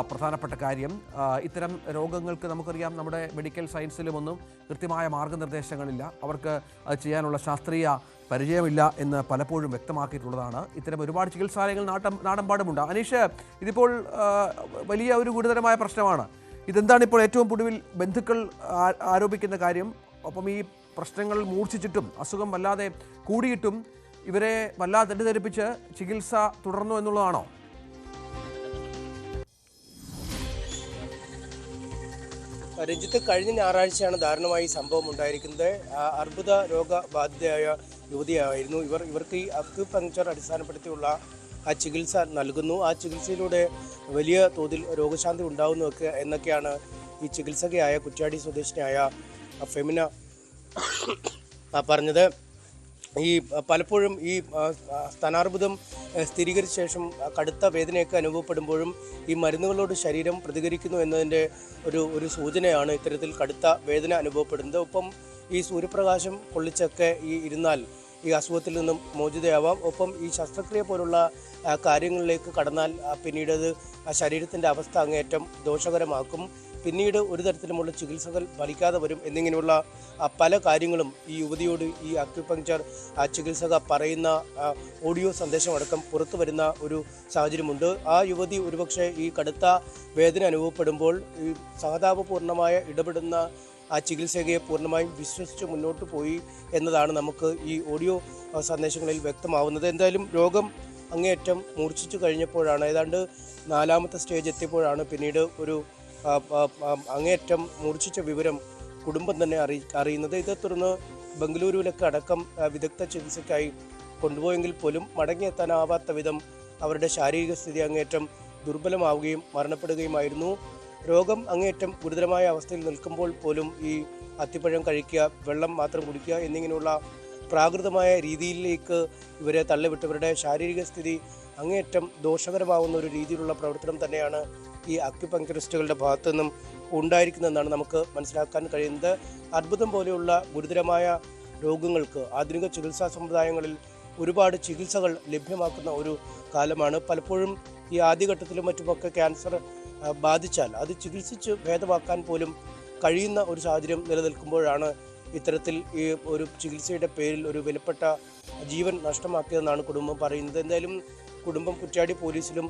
പ്രധാനപ്പെട്ട കാര്യം. ഇത്തരം രോഗങ്ങൾക്ക് നമുക്കറിയാം, നമ്മുടെ മെഡിക്കൽ സയൻസിലുമൊന്നും കൃത്യമായ മാർഗനിർദ്ദേശങ്ങളില്ല. അവർക്ക് ചെയ്യാനുള്ള ശാസ്ത്രീയ പരിചയമില്ല എന്ന് പലപ്പോഴും വ്യക്തമാക്കിയിട്ടുള്ളതാണ്. ഇത്തരം ഒരുപാട് ചികിത്സാലയങ്ങൾ നാടെമ്പാടുമുണ്ട്. അനീഷ്, ഇതിപ്പോൾ വലിയ ഒരു ഗുരുതരമായ പ്രശ്നമാണ്. ഇതെന്താണ് ഇപ്പോൾ ഏറ്റവും ഒടുവിൽ ബന്ധുക്കൾ ആരോപിക്കുന്ന കാര്യം? ഒപ്പം ഈ പ്രശ്നങ്ങൾ മൂർച്ഛിച്ചിട്ടും അസുഖം വല്ലാതെ കൂടിയിട്ടും ഇവരെ വല്ലാതെ തെറ്റിദ്ധരിപ്പിച്ച് ചികിത്സ തുടർന്നു എന്നുള്ളതാണോ? രഞ്ജിത്ത്, കഴിഞ്ഞ ഞായറാഴ്ചയാണ് ദാരുണമായി സംഭവം ഉണ്ടായിരിക്കുന്നത്. അർബുദ രോഗബാധിതയായ യുവതിയായിരുന്നു ഇവർക്ക് ഈ അക്യുപങ്ക്ചർ അടിസ്ഥാനപ്പെടുത്തിയുള്ള ആ ചികിത്സ നൽകുന്നു. ആ ചികിത്സയിലൂടെ വലിയ തോതിൽ രോഗശാന്തി ഉണ്ടാകുന്നു എന്നൊക്കെയാണ് ഈ ചികിത്സകയായ കുറ്റ്യാടി സ്വദേശിനിയായ ഫെമിന പറഞ്ഞത്. ഈ പലപ്പോഴും ഈ സ്തനാർബുദം സ്ഥിരീകരിച്ച ശേഷം കടുത്ത വേദനയൊക്കെ അനുഭവപ്പെടുമ്പോഴും ഈ മരുന്നുകളോട് ശരീരം പ്രതികരിക്കുന്നു എന്നതിൻ്റെ ഒരു സൂചനയാണ് ഇത്തരത്തിൽ കടുത്ത വേദന അനുഭവപ്പെടുന്നത്. ഒപ്പം ഈ സൂര്യപ്രകാശം കൊള്ളിച്ചൊക്കെ ഇരുന്നാൽ ഈ അസുഖത്തിൽ നിന്നും മോചിതയാവാം. ഒപ്പം ഈ ശസ്ത്രക്രിയ പോലുള്ള കാര്യങ്ങളിലേക്ക് കടന്നാൽ പിന്നീട് അത് ശരീരത്തിൻ്റെ അവസ്ഥ അങ്ങേയറ്റം ദോഷകരമാക്കും. പിന്നീട് ഒരു തരത്തിലുമുള്ള ചികിത്സകൾ ഫലിക്കാതെ വരും എന്നിങ്ങനെയുള്ള പല കാര്യങ്ങളും ഈ യുവതിയോട് ഈ അക്യുപങ്ക്ചർ ചികിത്സക പറയുന്ന ഓഡിയോ സന്ദേശമടക്കം പുറത്തു വരുന്ന ഒരു സാഹചര്യമുണ്ട്. ആ യുവതി ഒരുപക്ഷെ ഈ കടുത്ത വേദന അനുഭവപ്പെടുമ്പോൾ ഈ സഹതാപപൂർണമായ ഇടപെടുന്ന ആ ചികിത്സകയെ പൂർണ്ണമായും വിശ്വസിച്ച് മുന്നോട്ട് പോയി എന്നതാണ് നമുക്ക് ഈ ഓഡിയോ സന്ദേശങ്ങളിൽ വ്യക്തമാവുന്നത്. എന്തായാലും രോഗം അങ്ങേയറ്റം മൂർച്ഛിച്ചു കഴിഞ്ഞപ്പോഴാണ്, ഏതാണ്ട് 4ാമത്തെ സ്റ്റേജ് എത്തിയപ്പോഴാണ് പിന്നീട് ഒരു അങ്ങേയറ്റം മൂർച്ഛിച്ച വിവരം കുടുംബം തന്നെ അറിയുന്നത്. ഇതേ തുടർന്ന് ബംഗളൂരുവിലൊക്കെ അടക്കം വിദഗ്ധ ചികിത്സയ്ക്കായി കൊണ്ടുപോയെങ്കിൽ പോലും മടങ്ങിയെത്താനാവാത്ത വിധം അവരുടെ ശാരീരിക സ്ഥിതി അങ്ങേയറ്റം ദുർബലമാവുകയും മരണപ്പെടുകയുമായിരുന്നു. രോഗം അങ്ങേയറ്റം ഗുരുതരമായ അവസ്ഥയിൽ നിൽക്കുമ്പോൾ പോലും ഈ അത്തിപ്പഴം കഴിക്കുക, വെള്ളം മാത്രം കുടിക്കുക എന്നിങ്ങനെയുള്ള പ്രാകൃതമായ രീതിയിലേക്ക് ഇവരെ തള്ളിവിട്ടവരുടെ ശാരീരിക സ്ഥിതി അങ്ങേയറ്റം ദോഷകരമാവുന്ന ഒരു രീതിയിലുള്ള പ്രവർത്തനം തന്നെയാണ് ഈ അക്യുപങ്ക്ചറിസ്റ്റുകളുടെ ഭാഗത്തു നിന്നും ഉണ്ടായിരിക്കുന്നതെന്നാണ് നമുക്ക് മനസ്സിലാക്കാൻ കഴിയുന്നത്. അർബുദം പോലെയുള്ള ഗുരുതരമായ രോഗങ്ങൾക്ക് ആധുനിക ചികിത്സാ സമ്പ്രദായങ്ങളിൽ ഒരുപാട് ചികിത്സകൾ ലഭ്യമാക്കുന്ന ഒരു കാലമാണ്. പലപ്പോഴും ഈ ആദ്യഘട്ടത്തിലും മറ്റുമൊക്കെ ക്യാൻസർ ബാധിച്ചാൽ അത് ചികിത്സിച്ച് ഭേദമാക്കാൻ പോലും കഴിയുന്ന ഒരു സാഹചര്യം നിലനിൽക്കുമ്പോഴാണ് ഇത്തരത്തിൽ ഈ ഒരു ചികിത്സയുടെ പേരിൽ ഒരു വിലപ്പെട്ട ജീവൻ നഷ്ടമാക്കിയതെന്നാണ് കുടുംബം പറയുന്നത്. എന്തായാലും കുടുംബം കുറ്റ്യാടി പോലീസിലും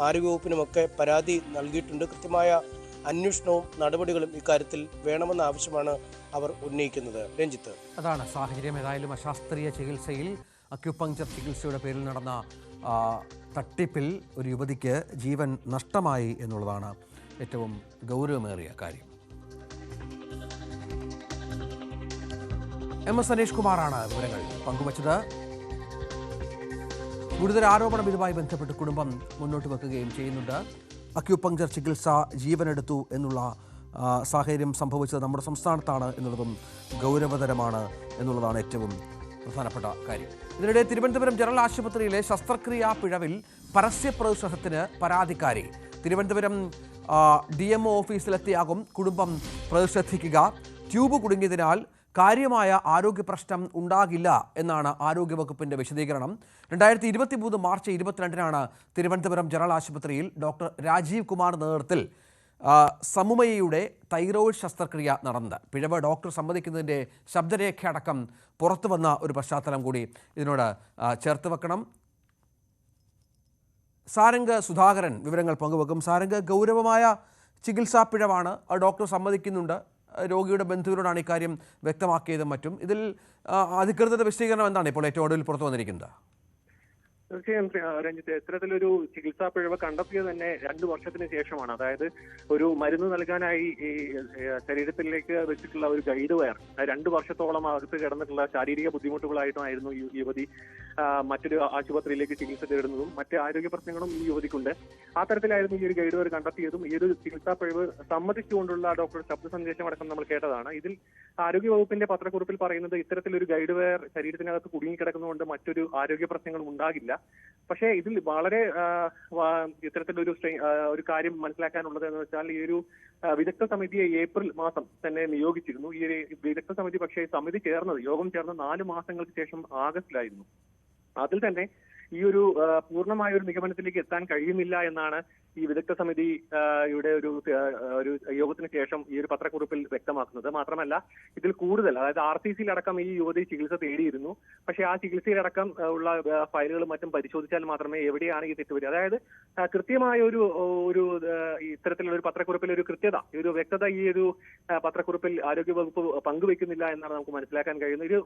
ആരോഗ്യവകുപ്പിനുമൊക്കെ പരാതി നൽകിയിട്ടുണ്ട്. കൃത്യമായ അന്വേഷണവും നടപടികളും ഇക്കാര്യത്തിൽ വേണമെന്ന ആവശ്യമാണ് അവർ ഉന്നയിക്കുന്നത്. രഞ്ജിത്ത്, അതാണ് സാഹചര്യം. ഏതായാലും അശാസ്ത്രീയ ചികിത്സയിൽ അക്യുപങ്ക്ചർ ചികിത്സയുടെ പേരിൽ നടന്ന തട്ടിപ്പിൽ ഒരു യുവതിക്ക് ജീവൻ നഷ്ടമായി എന്നുള്ളതാണ് ഏറ്റവും ഗൗരവമേറിയ കാര്യം. MS അനീഷ് കുമാറാണ് വിവരങ്ങൾ പങ്കുവച്ചത്. ഗുരുതര ആരോപണം ഇതുമായി ബന്ധപ്പെട്ട് കുടുംബം മുന്നോട്ട് വെക്കുകയും ചെയ്യുന്നുണ്ട്. അക്യുപങ്ക്ചർ ചികിത്സ ജീവനെടുത്തു എന്നുള്ള സാഹചര്യം സംഭവിച്ചത് നമ്മുടെ സംസ്ഥാനത്താണ് എന്നുള്ളതും ഗൗരവതരമാണ് എന്നുള്ളതാണ് ഏറ്റവും പ്രധാനപ്പെട്ട കാര്യം. ഇതിനിടെ തിരുവനന്തപുരം ജനറൽ ആശുപത്രിയിലെ ശസ്ത്രക്രിയാ പിഴവിൽ പരസ്യപ്രതിഷേധത്തിന് പരാതിക്കാരി. തിരുവനന്തപുരം DMO ഓഫീസിലെത്തിയാകും കുടുംബം പ്രതിഷേധിക്കുക. ട്യൂബ് കുടുങ്ങിയതിനാൽ കാര്യമായ ആരോഗ്യ പ്രശ്നം ഉണ്ടാകില്ല എന്നാണ് ആരോഗ്യവകുപ്പിന്റെ വിശദീകരണം. 2023 മാർച്ച് 22-നാണ് തിരുവനന്തപുരം ജനറൽ ആശുപത്രിയിൽ ഡോക്ടർ രാജീവ് കുമാർ നേതൃത്വത്തിൽ സമുമയയുടെ തൈറോയ്ഡ് ശസ്ത്രക്രിയ നടന്നത്. പിഴവ് ഡോക്ടർ സമ്മതിക്കുന്നതിൻ്റെ ശബ്ദരേഖ അടക്കം പുറത്തു വന്ന ഒരു പശ്ചാത്തലം കൂടി ഇതിനോട് ചേർത്ത് വെക്കണം. സാരംഗ് സുധാകരൻ വിവരങ്ങൾ പങ്കുവെക്കും. സാരംഗ്, ഗൗരവമായ ചികിത്സാ പിഴവാണ്, ഡോക്ടർ സമ്മതിക്കുന്നുണ്ട്. രോഗിയുടെ ബന്ധുവിനോടാണ് ഇക്കാര്യം വ്യക്തമാക്കിയതും മറ്റും. ഇതിൽ അധികൃതരുടെ വിശദീകരണം എന്താണ് ഇപ്പോൾ ഏറ്റവും ഒടുവിൽ പുറത്തു വന്നിരിക്കുന്നത്? തീർച്ചയായും രഞ്ജിത്ത്, ഇത്തരത്തിലൊരു ചികിത്സാ പിഴവ് കണ്ടെത്തിയത് തന്നെ 2 വർഷത്തിന് ശേഷമാണ്. അതായത് ഒരു മരുന്ന് നൽകാനായി ഈ ശരീരത്തിലേക്ക് വെച്ചിട്ടുള്ള ഒരു ഗൈഡ് വയർ 2 വർഷത്തോളം അകത്ത് കിടന്നിട്ടുള്ള ശാരീരിക ബുദ്ധിമുട്ടുകളായിട്ടുമായിരുന്നു ഈ യുവതി മറ്റൊരു ആശുപത്രിയിലേക്ക് ചികിത്സ തേടുന്നതും മറ്റ് ആരോഗ്യ പ്രശ്നങ്ങളും ഈ യുവതിക്കുണ്ട്. ആ തരത്തിലായിരുന്നു ഈ ഒരു ഗൈഡ് വയർ കണ്ടെത്തിയതും. ഈ ഒരു ചികിത്സാ പിഴവ് സമ്മതിച്ചുകൊണ്ടുള്ള ഡോക്ടർ ശബ്ദ സന്ദേശം അടക്കം നമ്മൾ കേട്ടതാണ്. ഇതിൽ ആരോഗ്യ വകുപ്പിന്റെ പത്രക്കുറിപ്പിൽ പറയുന്നത് ഇത്തരത്തിലൊരു ഗൈഡ് വയർ ശരീരത്തിനകത്ത് കുടുങ്ങിക്കിടക്കുന്നതുകൊണ്ട് മറ്റൊരു ആരോഗ്യ പ്രശ്നങ്ങളും ഉണ്ടാകില്ല. പക്ഷേ ഇതിൽ വളരെ ഇത്തരത്തിലൊരു ഒരു കാര്യം മനസ്സിലാക്കാനുള്ളത് എന്ന് വെച്ചാൽ ഈ ഒരു വിദഗ്ധ സമിതിയെ ഏപ്രിൽ മാസം തന്നെ നിയോഗിച്ചിരുന്നു. ഈ വിദഗ്ധ സമിതി പക്ഷേ യോഗം ചേർന്ന് 4 മാസങ്ങൾക്ക് ശേഷം ആഗസ്റ്റിലായിരുന്നു. അതിൽ തന്നെ ഈ ഒരു പൂർണ്ണമായ ഒരു നിഗമനത്തിലേക്ക് എത്താൻ കഴിയുന്നില്ല എന്നാണ് ഈ വിദഗ്ധ സമിതി യുടെ ഒരു യോഗത്തിന് ശേഷം ഈ ഒരു പത്രക്കുറിപ്പിൽ വ്യക്തമാക്കുന്നത്. മാത്രമല്ല ഇതിൽ കൂടുതൽ, അതായത് RCC-യിലടക്കം ഈ യുവതി ചികിത്സ തേടിയിരുന്നു. പക്ഷേ ആ ചികിത്സയിലടക്കം ഉള്ള ഫയലുകളും മറ്റും പരിശോധിച്ചാൽ മാത്രമേ എവിടെയാണ് ഈ തെറ്റുപറ്റി, അതായത് കൃത്യമായ ഒരു ഇത്തരത്തിലുള്ള ഒരു പത്രക്കുറിപ്പിൽ ഒരു കൃത്യത, ഒരു വ്യക്തത ഈ ഒരു പത്രക്കുറിപ്പിൽ ആരോഗ്യവകുപ്പ് പങ്കുവെക്കുന്നില്ല എന്നാണ് നമുക്ക് മനസ്സിലാക്കാൻ കഴിയുന്നത്. ഒരു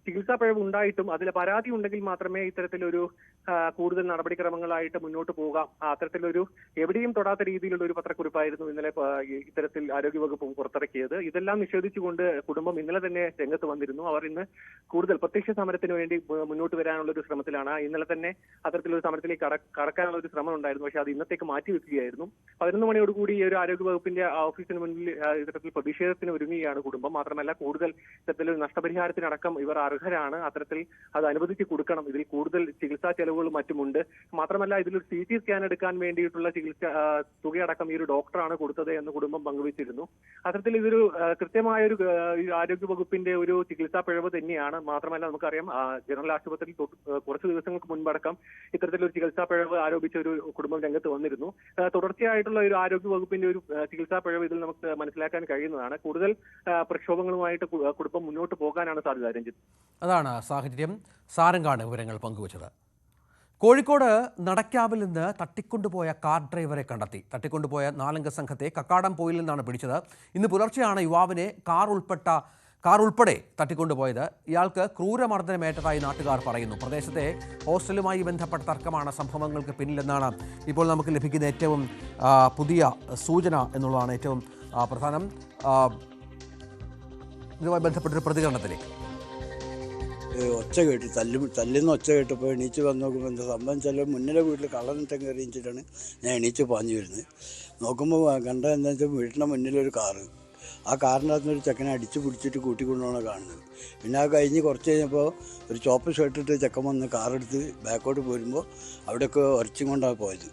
ചികിത്സാ പിഴവ് ഉണ്ടായിട്ടും അതിൽ പരാതി ഉണ്ടെങ്കിൽ മാത്രമേ ഇത്തരത്തിലൊരു കൂടുതൽ നടപടിക്രമങ്ങളായിട്ട് മുന്നോട്ട് പോകാം. അത്തരത്തിലൊരു എവിടെയും തൊടാത്ത രീതിയിലുള്ള ഒരു പത്രക്കുറിപ്പായിരുന്നു ഇന്നലെ ഇത്തരത്തിൽ ആരോഗ്യവകുപ്പ് പുറത്തിറക്കിയത്. ഇതെല്ലാം നിഷേധിച്ചുകൊണ്ട് കുടുംബം ഇന്നലെ തന്നെ രംഗത്ത് വന്നിരുന്നു. അവർ ഇന്ന് കൂടുതൽ പ്രത്യക്ഷ സമരത്തിന് വേണ്ടി മുന്നോട്ട് വരാനുള്ള ഒരു ശ്രമത്തിലാണ്. ഇന്നലെ തന്നെ അത്തരത്തിലൊരു സമരത്തിലേക്ക് കടക്കാനുള്ള ഒരു ശ്രമം ഉണ്ടായിരുന്നു. പക്ഷേ അത് ഇന്നത്തേക്ക് മാറ്റിവെക്കുകയായിരുന്നു. 11 മണിയോടുകൂടി ഈ ഒരു ആരോഗ്യവകുപ്പിന്റെ ഓഫീസിന് മുന്നിൽ ഇത്തരത്തിൽ പ്രതിഷേധത്തിന് ഒരുങ്ങുകയാണ് കുടുംബം. മാത്രമല്ല കൂടുതൽ ഇത്തരത്തിലൊരു നഷ്ടപരിഹാരത്തിനടക്കം ഇവർ അർഹരാണ്. അത്തരത്തിൽ അത് അനുവദിച്ച് കൊടുക്കണം. ഇതിൽ കൂടുതൽ ചികിത്സാ ചെലവുകളും മറ്റുമുണ്ട്. മാത്രമല്ല ഇതിലൊരു CT സ്കാൻ എടുക്കാൻ വേണ്ടിയിട്ടുള്ള തുകയടക്കം ഈ ഒരു ഡോക്ടറാണ് കൊടുത്തത് എന്ന് കുടുംബം പങ്കുവച്ചിരുന്നു. അത്തരത്തിൽ ഇതൊരു കൃത്യമായൊരു ആരോഗ്യ വകുപ്പിന്റെ ഒരു ചികിത്സാ പിഴവ് തന്നെയാണ്. മാത്രമല്ല നമുക്കറിയാം ജനറൽ ആശുപത്രിയിൽ കുറച്ച് ദിവസങ്ങൾക്ക് മുൻപടക്കം ഇത്തരത്തിലൊരു ചികിത്സാ പിഴവ് ആരോപിച്ച ഒരു കുടുംബം രംഗത്ത് വന്നിരുന്നു. തുടർച്ചയായിട്ടുള്ള ഒരു ആരോഗ്യ വകുപ്പിന്റെ ഒരു ചികിത്സാ പിഴവ് ഇതിൽ നമുക്ക് മനസ്സിലാക്കാൻ കഴിയുന്നതാണ്. കൂടുതൽ പ്രക്ഷോഭങ്ങളുമായിട്ട് കുടുംബം മുന്നോട്ട് പോകാനാണ് സാധ്യത. രഞ്ജിത്ത്, അതാണ് സാഹചര്യം. സാരംഗാണ് വിവരങ്ങൾ പങ്കുവച്ചത്. കോഴിക്കോട് നടക്കാവിൽ നിന്ന് തട്ടിക്കൊണ്ടുപോയ കാർ ഡ്രൈവറെ കണ്ടെത്തി. തട്ടിക്കൊണ്ടുപോയ 4-അംഗ സംഘത്തെ കക്കാടംപൊയിൽ നിന്നാണ് പിടിച്ചത്. ഇന്ന് പുലർച്ചെയാണ് യുവാവിനെ കാർ ഉൾപ്പെടെ തട്ടിക്കൊണ്ടുപോയത്. ഇയാൾക്ക് ക്രൂരമർദ്ദനമേറ്റതായി നാട്ടുകാർ പറയുന്നു. പ്രദേശത്തെ ഹോസ്റ്റലുമായി ബന്ധപ്പെട്ട തർക്കമാണ് സംഭവങ്ങൾക്ക് പിന്നിലെന്നാണ് ഇപ്പോൾ നമുക്ക് ലഭിക്കുന്ന ഏറ്റവും പുതിയ സൂചന എന്നുള്ളതാണ് ഏറ്റവും പ്രധാനം. ഇതുമായി ബന്ധപ്പെട്ടൊരു പ്രതികരണത്തിലേക്ക് ഒച്ച കേട്ട് തല്ലുന്ന ഒച്ച കേട്ടപ്പോൾ എണീച്ച് വന്ന് നോക്കുമ്പോൾ എന്താ സംഭവം വെച്ചാൽ മുന്നിലെ വീട്ടിൽ കള്ളനിട്ടം കയറി വെച്ചിട്ടാണ് ഞാൻ എണീച്ച് പാഞ്ഞു വരുന്നത്. നോക്കുമ്പോൾ കണ്ടത് എന്താ വെച്ചാൽ വീട്ടിൻ്റെ മുന്നിലൊരു കാറ്, ആ കാറിൻ്റെ അകത്തുനിന്ന് ഒരു ചെക്കനെ അടിച്ച് പിടിച്ചിട്ട് കൂട്ടിക്കൊണ്ടുപോകണ കാണുന്നത്. പിന്നെ ആ കഴിഞ്ഞ് കുറച്ച് കഴിഞ്ഞപ്പോൾ ഒരു ചോപ്പ് ഷർട്ടിട്ട് ചെക്കൻ വന്ന് കാറെടുത്ത് ബാക്കോട്ട് പോരുമ്പോൾ അവിടെയൊക്കെ ഉരച്ചും കൊണ്ടാണ് പോയത്.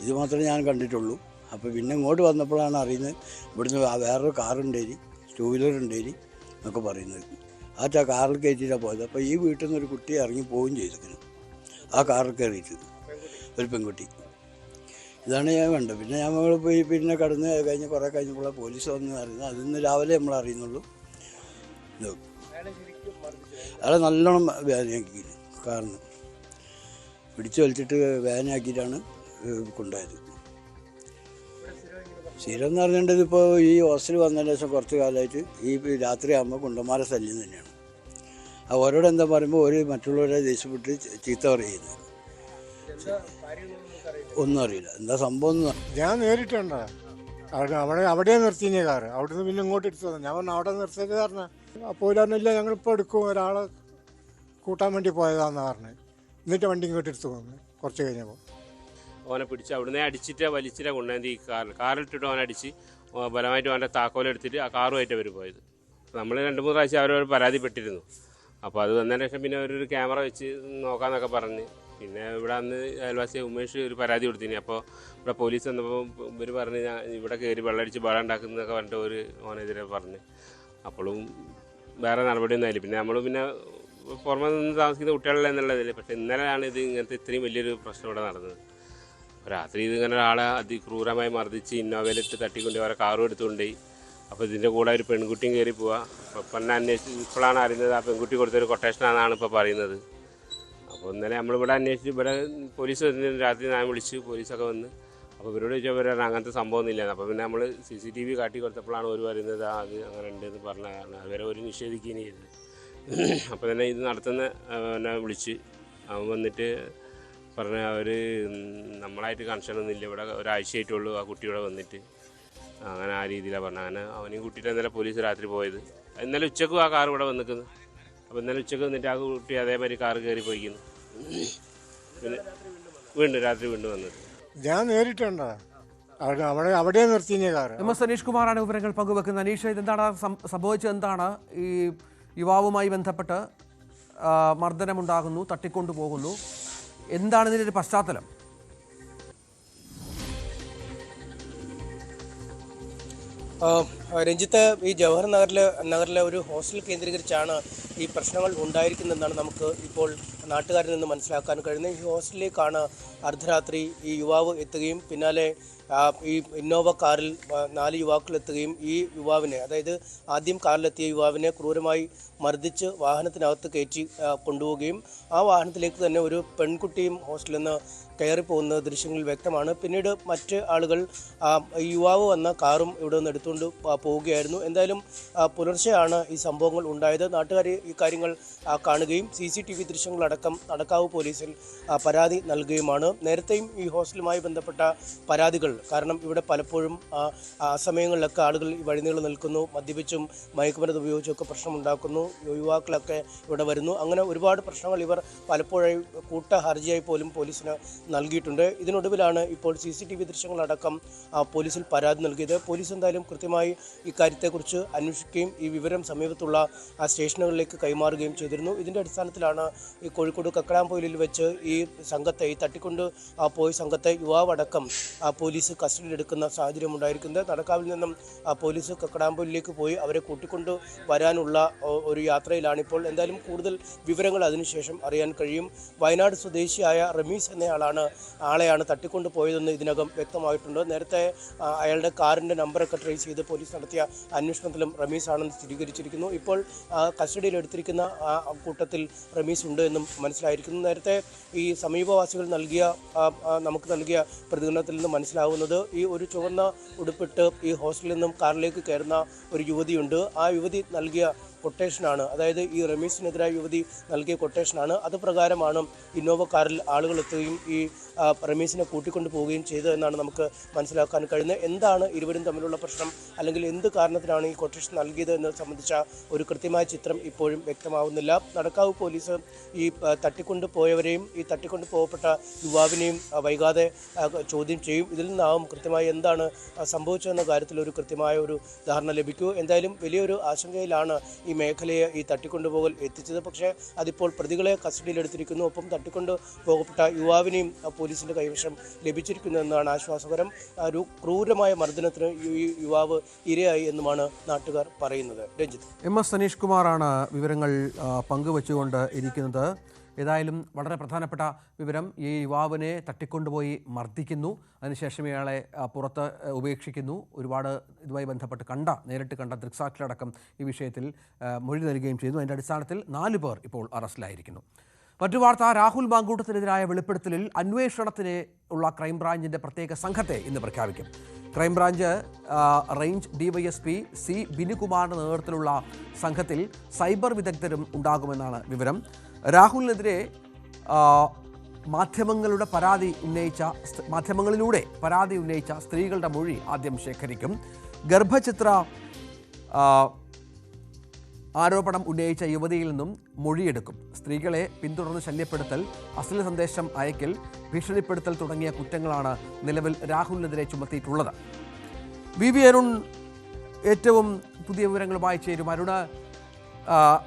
ഇത് മാത്രമേ ഞാൻ കണ്ടിട്ടുള്ളൂ. അപ്പോൾ പിന്നെ ഇങ്ങോട്ട് വന്നപ്പോഴാണ് അറിയുന്നത് ഇവിടുന്ന് വേറൊരു കാറുണ്ടേരി, 2 വീലർ ഉണ്ടേരി എന്നൊക്കെ പറയുന്നത്. ആ കാറിൽ കയറ്റിയിട്ടാണ് പോയത്. അപ്പോൾ ഈ വീട്ടിൽ നിന്ന് ഒരു കുട്ടി ഇറങ്ങി പോവുകയും ചെയ്തിരിക്കുന്നു. ആ കാറിൽ കയറിയിട്ട് ഒരു പെൺകുട്ടി. ഇതാണ് ഞാൻ കണ്ടത്. പിന്നെ നമ്മൾ പോയി പിന്നെ കടന്ന് കഴിഞ്ഞ് കുറേ കഴിഞ്ഞപ്പോൾ പോലീസ് വന്ന് അറിയുന്നത്. അതിന്ന് രാവിലെ നമ്മൾ അറിയുന്നുള്ളൂ. അയാളെ നല്ലോണം വേദനയാക്കി, കാരണം പിടിച്ചു വലിച്ചിട്ട് വേദനയാക്കിയിട്ടാണ് കൊണ്ടുപോയത്. സ്ഥിരം എന്ന് പറഞ്ഞിട്ട് ഇപ്പോൾ ഈ ഹോസ്റ്റൽ വന്നതിന് ശേഷം കുറച്ച് കാലമായിട്ട് ഈ രാത്രിയാകുമ്പോൾ കുണ്ടന്മാരെ ശല്യം തന്നെയാണ്. അവരോട് എന്താ പറയുമ്പോൾ ഒരു മറ്റുള്ളവരെ ദേഷ്യപ്പെട്ട് ചീത്ത പറയുന്നത്. ഒന്നും അറിയില്ല എന്താ സംഭവം. ഞാൻ നേരിട്ടുണ്ടോ അവിടെ നിർത്തിയ കാറ്, അവിടുന്ന് പിന്നെ ഇങ്ങോട്ട് എടുത്തു തന്നെ. ഞാൻ പറഞ്ഞു അവിടെ നിർത്തിയത് കാരണം അപ്പോൾ പറഞ്ഞില്ല ഞങ്ങളിപ്പോൾ എടുക്കും, ഒരാളെ കൂട്ടാൻ വേണ്ടി പോയതാണെന്ന് പറഞ്ഞത്. എന്നിട്ട് വണ്ടി ഇങ്ങോട്ട് എടുത്തു വന്നു. കുറച്ച് കഴിഞ്ഞപ്പോൾ ഓനെ പിടിച്ച് അവിടുന്ന് അടിച്ചിട്ട് വലിച്ചിട്ട് കൊണ്ടുവന്നത് ഈ കാറിലിട്ടിട്ട് ഓനെ അടിച്ച് ബലമായിട്ട് അവൻ്റെ താക്കോലെടുത്തിട്ട് ആ കാറുമായിട്ട് അവർ പോയത്. നമ്മൾ 2-3 പ്രാവശ്യം അവരോട് പരാതിപ്പെട്ടിരുന്നു. അപ്പോൾ അത് വന്നതിന് ശേഷം പിന്നെ അവരൊരു ക്യാമറ വെച്ച് നോക്കാമെന്നൊക്കെ പറഞ്ഞ് പിന്നെ ഇവിടെ അന്ന് അയൽവാസി ഉമേഷ് ഒരു പരാതി കൊടുത്തിനി. അപ്പോൾ ഇവിടെ പോലീസ് വന്നപ്പോൾ ഇവർ പറഞ്ഞ് ഞാൻ ഇവിടെ കയറി വെള്ളമടിച്ച് ബഹളം ഉണ്ടാക്കുന്നതൊക്കെ പറഞ്ഞിട്ട് ഒരു ഓനെതിരെ പറഞ്ഞ്. അപ്പോഴും വേറെ നടപടിയൊന്നും ആയില്ല. പിന്നെ നമ്മൾ പിന്നെ പുറമെ നിന്ന് താമസിക്കുന്ന കുട്ടികളല്ല എന്നുള്ളതിൽ. പക്ഷേ ഇന്നലെയാണ് ഇത് ഇങ്ങനത്തെ ഇത്രയും വലിയൊരു പ്രശ്നം ഇവിടെ നടന്നത്. രാത്രി ഇതിങ്ങനെ ഒരാളെ അതിക്രൂരമായി മർദ്ദിച്ച് ഇന്നോവയിലിട്ട് തട്ടിക്കൊണ്ട് അവരെ കാറും എടുത്തുകൊണ്ടുപോയി. അപ്പോൾ ഇതിൻ്റെ കൂടെ ഒരു പെൺകുട്ടിയും കയറി പോവുക. അപ്പം എന്നെ അന്വേഷിച്ച് ഇപ്പോഴാണ് അറിയുന്നത് ആ പെൺകുട്ടി കൊടുത്തൊരു കൊട്ടേഷനാണെന്നാണ് ഇപ്പോൾ പറയുന്നത്. അപ്പോൾ അപ്പോൾ ഇന്നലെ നമ്മളിവിടെ അന്വേഷിച്ച് ഇവിടെ പോലീസ് രാത്രി ഞാൻ വിളിച്ച് പോലീസൊക്കെ വന്ന് അപ്പോൾ ഇവരോട് ചോദിച്ചാൽ ഇവരാണ് അങ്ങനത്തെ സംഭവമൊന്നുമില്ല. അപ്പോൾ പിന്നെ നമ്മൾ CCTV കാട്ടി കൊടുത്തപ്പോഴാണ് ഒരു പറയുന്നത് അത് അങ്ങനെ ഉണ്ടെന്ന് പറഞ്ഞതാണ്. അതുവരെ ഒരു നിഷേധിക്കുകയും ചെയ്തത്. അപ്പോൾ തന്നെ ഇത് നടത്തുന്ന എന്നെ വിളിച്ച് അവൻ വന്നിട്ട് പറഞ്ഞ അവർ നമ്മളായിട്ട് കണക്ഷനൊന്നുമില്ല, ഇവിടെ ഒരാഴ്ചയായിട്ടുള്ളൂ ആ കുട്ടിയോടെ വന്നിട്ട് അങ്ങനെ ആ രീതിയിലാണ് പറഞ്ഞത്. അങ്ങനെ അവനെയും കൂട്ടിയിട്ട് ഇന്നലെ പോലീസ് രാത്രി പോയത്. ഇന്നലെ ഉച്ചക്കും ആ കാർ ഇവിടെ വന്നിരിക്കുന്നു. അപ്പോൾ ഇന്നലെ ഉച്ചക്ക് വന്നിട്ട് ആ കുട്ടി അതേമാതിരി കാർ കയറി പോയിക്കുന്നു. പിന്നെ രാത്രി വീണ്ടും വന്നത് ഞാൻ നേരിട്ടുണ്ടോ അവിടെ നിർത്തിയ കാറ്. MS സനീഷ് കുമാറാണ് വിവരങ്ങൾ പങ്കുവെക്കുന്നത്. അനീഷ്, ഇതെന്താണ് സംഭവിച്ചത്? എന്താണ് ഈ യുവാവുമായി ബന്ധപ്പെട്ട് മർദ്ദനമുണ്ടാകുന്നു, തട്ടിക്കൊണ്ടുപോകുന്നു, എന്താണ് ഇതിൻ്റെ ഒരു പശ്ചാത്തലം? രഞ്ജിത്ത്, ഈ ജവഹർ നഗറിലെ ഒരു ഹോസ്റ്റൽ കേന്ദ്രീകരിച്ചാണ് ഈ പ്രശ്നങ്ങൾ ഉണ്ടായിരിക്കുന്നതെന്നാണ് നമുക്ക് ഇപ്പോൾ നാട്ടുകാരിൽ നിന്ന് മനസ്സിലാക്കാൻ കഴിയുന്നത്. ഈ ഹോസ്റ്റലിലേക്കാണ് അർദ്ധരാത്രി ഈ യുവാവ് എത്തുകയും പിന്നാലെ ഈ ഇന്നോവ കാറിൽ 4 യുവാക്കൾ എത്തുകയും ഈ യുവാവിനെ, അതായത് ആദ്യം കാറിലെത്തിയ യുവാവിനെ ക്രൂരമായി മർദ്ദിച്ച് വാഹനത്തിനകത്ത് കയറ്റി കൊണ്ടുപോവുകയും ആ വാഹനത്തിലേക്ക് തന്നെ ഒരു പെൺകുട്ടിയും ഹോസ്റ്റലിൽ നിന്ന് കയറിപ്പോകുന്ന ദൃശ്യങ്ങളിൽ വ്യക്തമാണ്. പിന്നീട് മറ്റ് ആളുകൾ ഈ യുവാവ് വന്ന കാറും ഇവിടെ നിന്ന് എടുത്തുകൊണ്ട് പോവുകയായിരുന്നു. എന്തായാലും പുലർച്ചെയാണ് ഈ സംഭവങ്ങൾ ഉണ്ടായത്. നാട്ടുകാർ ഈ കാര്യങ്ങൾ കാണുകയും CCTV ദൃശ്യങ്ങളടക്കം നടക്കാവ് പോലീസിൽ പരാതി നൽകുകയുമാണ്. നേരത്തെയും ഈ ഹോസ്റ്റലുമായി ബന്ധപ്പെട്ട പരാതികൾ, കാരണം ഇവിടെ പലപ്പോഴും സമയങ്ങളിലൊക്കെ ആളുകൾ ഈ വഴിനീളം നിൽക്കുന്നു, മദ്യപിച്ചും മയക്കുമരുന്ന് ഉപയോഗിച്ചൊക്കെ പ്രശ്നമുണ്ടാക്കുന്നു, യുവാക്കളൊക്കെ ഇവിടെ വരുന്നു. അങ്ങനെ ഒരുപാട് പ്രശ്നങ്ങൾ ഇവർ പലപ്പോഴായി കൂട്ട ഹർജിയായി പോലും പോലീസിന് നൽകിയിട്ടുണ്ട്. ഇതിനൊടുവിലാണ് ഇപ്പോൾ CCTV ദൃശ്യങ്ങളടക്കം പോലീസിൽ പരാതി നൽകിയത്. പോലീസ് എന്തായാലും കൃത്യമായി ഇക്കാര്യത്തെക്കുറിച്ച് അന്വേഷിക്കുകയും ഈ വിവരം സമീപത്തുള്ള സ്റ്റേഷനുകളിലേക്ക് കൈമാറുകയും ചെയ്തിരുന്നു. ഇതിൻ്റെ അടിസ്ഥാനത്തിലാണ് ഈ കോഴിക്കോട് കക്കടാംപൊയിലിൽ വെച്ച് ഈ സംഘത്തെ, ഈ തട്ടിക്കൊണ്ട് പോയ സംഘത്തെ യുവാവടക്കം പോലീസ് കസ്റ്റഡിയിലെടുക്കുന്ന സാഹചര്യം ഉണ്ടായിരിക്കുന്നത്. നടക്കാവിൽ നിന്നും പോലീസ് കക്കടാംപൊയിലിലേക്ക് പോയി അവരെ കൂട്ടിക്കൊണ്ട് വരാനുള്ള ഒരു യാത്രയിലാണിപ്പോൾ. എന്തായാലും കൂടുതൽ വിവരങ്ങൾ അതിനുശേഷം അറിയാൻ കഴിയും. വയനാട് സ്വദേശിയായ റമീസ് ആളെയാണ് തട്ടിക്കൊണ്ട് പോയതെന്ന് ഇതിനകം വ്യക്തമായിട്ടുണ്ട്. നേരത്തെ അയാളുടെ കാറിൻ്റെ നമ്പറൊക്കെ ട്രേസ് ചെയ്ത് പോലീസ് നടത്തിയ അന്വേഷണത്തിലും റമീസ് ആണെന്ന് സ്ഥിരീകരിച്ചിരിക്കുന്നു. ഇപ്പോൾ കസ്റ്റഡിയിലെടുത്തിരിക്കുന്ന കൂട്ടത്തിൽ റമീസ് ഉണ്ട് എന്നും മനസ്സിലായിരിക്കുന്നു. നേരത്തെ ഈ സമീപവാസികൾ നമുക്ക് നൽകിയ പ്രതികരണത്തിൽ നിന്ന് മനസ്സിലാവുന്നത് ഈ ഒരു ചുവന്ന ഉടുപ്പിട്ട് ഈ ഹോസ്റ്റലിൽ നിന്നും കാറിലേക്ക് കയറുന്ന ഒരു യുവതിയുണ്ട്. ആ യുവതി നൽകിയ കൊട്ടേഷനാണ്, അതായത് ഈ റമീസിനെതിരായ യുവതി നൽകിയ കൊട്ടേഷനാണ്. അത് പ്രകാരമാണ് ഇന്നോവ കാറിൽ ആളുകൾ എത്തുകയും ഈ റമീസിനെ കൂട്ടിക്കൊണ്ടു പോവുകയും ചെയ്തതെന്നാണ് നമുക്ക് മനസ്സിലാക്കാൻ കഴിയുന്നത്. എന്താണ് ഇരുവരും തമ്മിലുള്ള പ്രശ്നം, അല്ലെങ്കിൽ എന്ത് കാരണത്തിനാണ് ഈ കൊട്ടേഷൻ നൽകിയത് എന്നത് സംബന്ധിച്ച ഒരു കൃത്യമായ ചിത്രം ഇപ്പോഴും വ്യക്തമാവുന്നില്ല. നടക്കാവ് പോലീസ് ഈ തട്ടിക്കൊണ്ടു പോയവരെയും ഈ തട്ടിക്കൊണ്ടു പോകപ്പെട്ട യുവാവിനെയും വൈകാതെ ചോദ്യം ചെയ്യും. ഇതിൽ നിന്നാവും കൃത്യമായി എന്താണ് സംഭവിച്ചതെന്ന കാര്യത്തിൽ ഒരു കൃത്യമായ ഒരു ധാരണ ലഭിക്കൂ. എന്തായാലും വലിയൊരു ആശങ്കയിലാണ് ഈ മേഖലയെ ഈ തട്ടിക്കൊണ്ടുപോകൽ എത്തിച്ചത്. പക്ഷേ അതിപ്പോൾ പ്രതികളെ കസ്റ്റഡിയിലെടുത്തിരിക്കുന്നു. ഒപ്പം തട്ടിക്കൊണ്ടു പോകപ്പെട്ട യുവാവിനെയും പോലീസിൻ്റെ കൈവശം ലഭിച്ചിരിക്കുന്നു എന്നാണ് ആശ്വാസകരം. ഒരു ക്രൂരമായ മർദ്ദനത്തിന് ഈ യുവാവ് ഇരയായി എന്നുമാണ് നാട്ടുകാർ പറയുന്നത്. രഞ്ജിത്ത്, MS സനീഷ് കുമാറാണ് വിവരങ്ങൾ പങ്കുവച്ചുകൊണ്ട് ഇരിക്കുന്നത്. ഏതായാലും വളരെ പ്രധാനപ്പെട്ട വിവരം, ഈ യുവാവിനെ തട്ടിക്കൊണ്ടുപോയി മർദ്ദിക്കുന്നു, അതിനുശേഷം ഇയാളെ പുറത്ത് ഉപേക്ഷിക്കുന്നു. ഒരുപാട് ഇതുമായി ബന്ധപ്പെട്ട് നേരിട്ട് കണ്ട ദൃക്സാക്ഷികളടക്കം ഈ വിഷയത്തിൽ മൊഴി നൽകുകയും ചെയ്യുന്നു. അതിൻ്റെ അടിസ്ഥാനത്തിൽ 4 പേർ ഇപ്പോൾ അറസ്റ്റിലായിരിക്കുന്നു. മറ്റു വാർത്ത, രാഹുൽ മാങ്കൂട്ടത്തിനെതിരായ വെളിപ്പെടുത്തലിൽ അന്വേഷണത്തിന് ഉള്ള ക്രൈംബ്രാഞ്ചിൻ്റെ പ്രത്യേക സംഘത്തെ ഇന്ന് പ്രഖ്യാപിക്കും. ക്രൈംബ്രാഞ്ച് റേഞ്ച് DYSP C ബിനുകുമാറിൻ്റെ നേതൃത്വത്തിലുള്ള സംഘത്തിൽ സൈബർ വിദഗ്ധരും ഉണ്ടാകുമെന്നാണ് വിവരം. രാഹുലിനെതിരെ മാധ്യമങ്ങളിലൂടെ പരാതി ഉന്നയിച്ച സ്ത്രീകളുടെ മൊഴി ആദ്യം ശേഖരിക്കും. ഗർഭചിത്ര ആരോപണം ഉന്നയിച്ച യുവതിയിൽ നിന്നും മൊഴിയെടുക്കും. സ്ത്രീകളെ പിന്തുടർന്ന് ശല്യപ്പെടുത്തൽ, അശ്ലീല സന്ദേശം അയക്കൽ, ഭീഷണിപ്പെടുത്തൽ തുടങ്ങിയ കുറ്റങ്ങളാണ് നിലവിൽ രാഹുലിനെതിരെ ചുമത്തിയിട്ടുള്ളത്. VV അരുൺ ഏറ്റവും പുതിയ വിവരങ്ങളുമായി ചേരും. അരുണ്,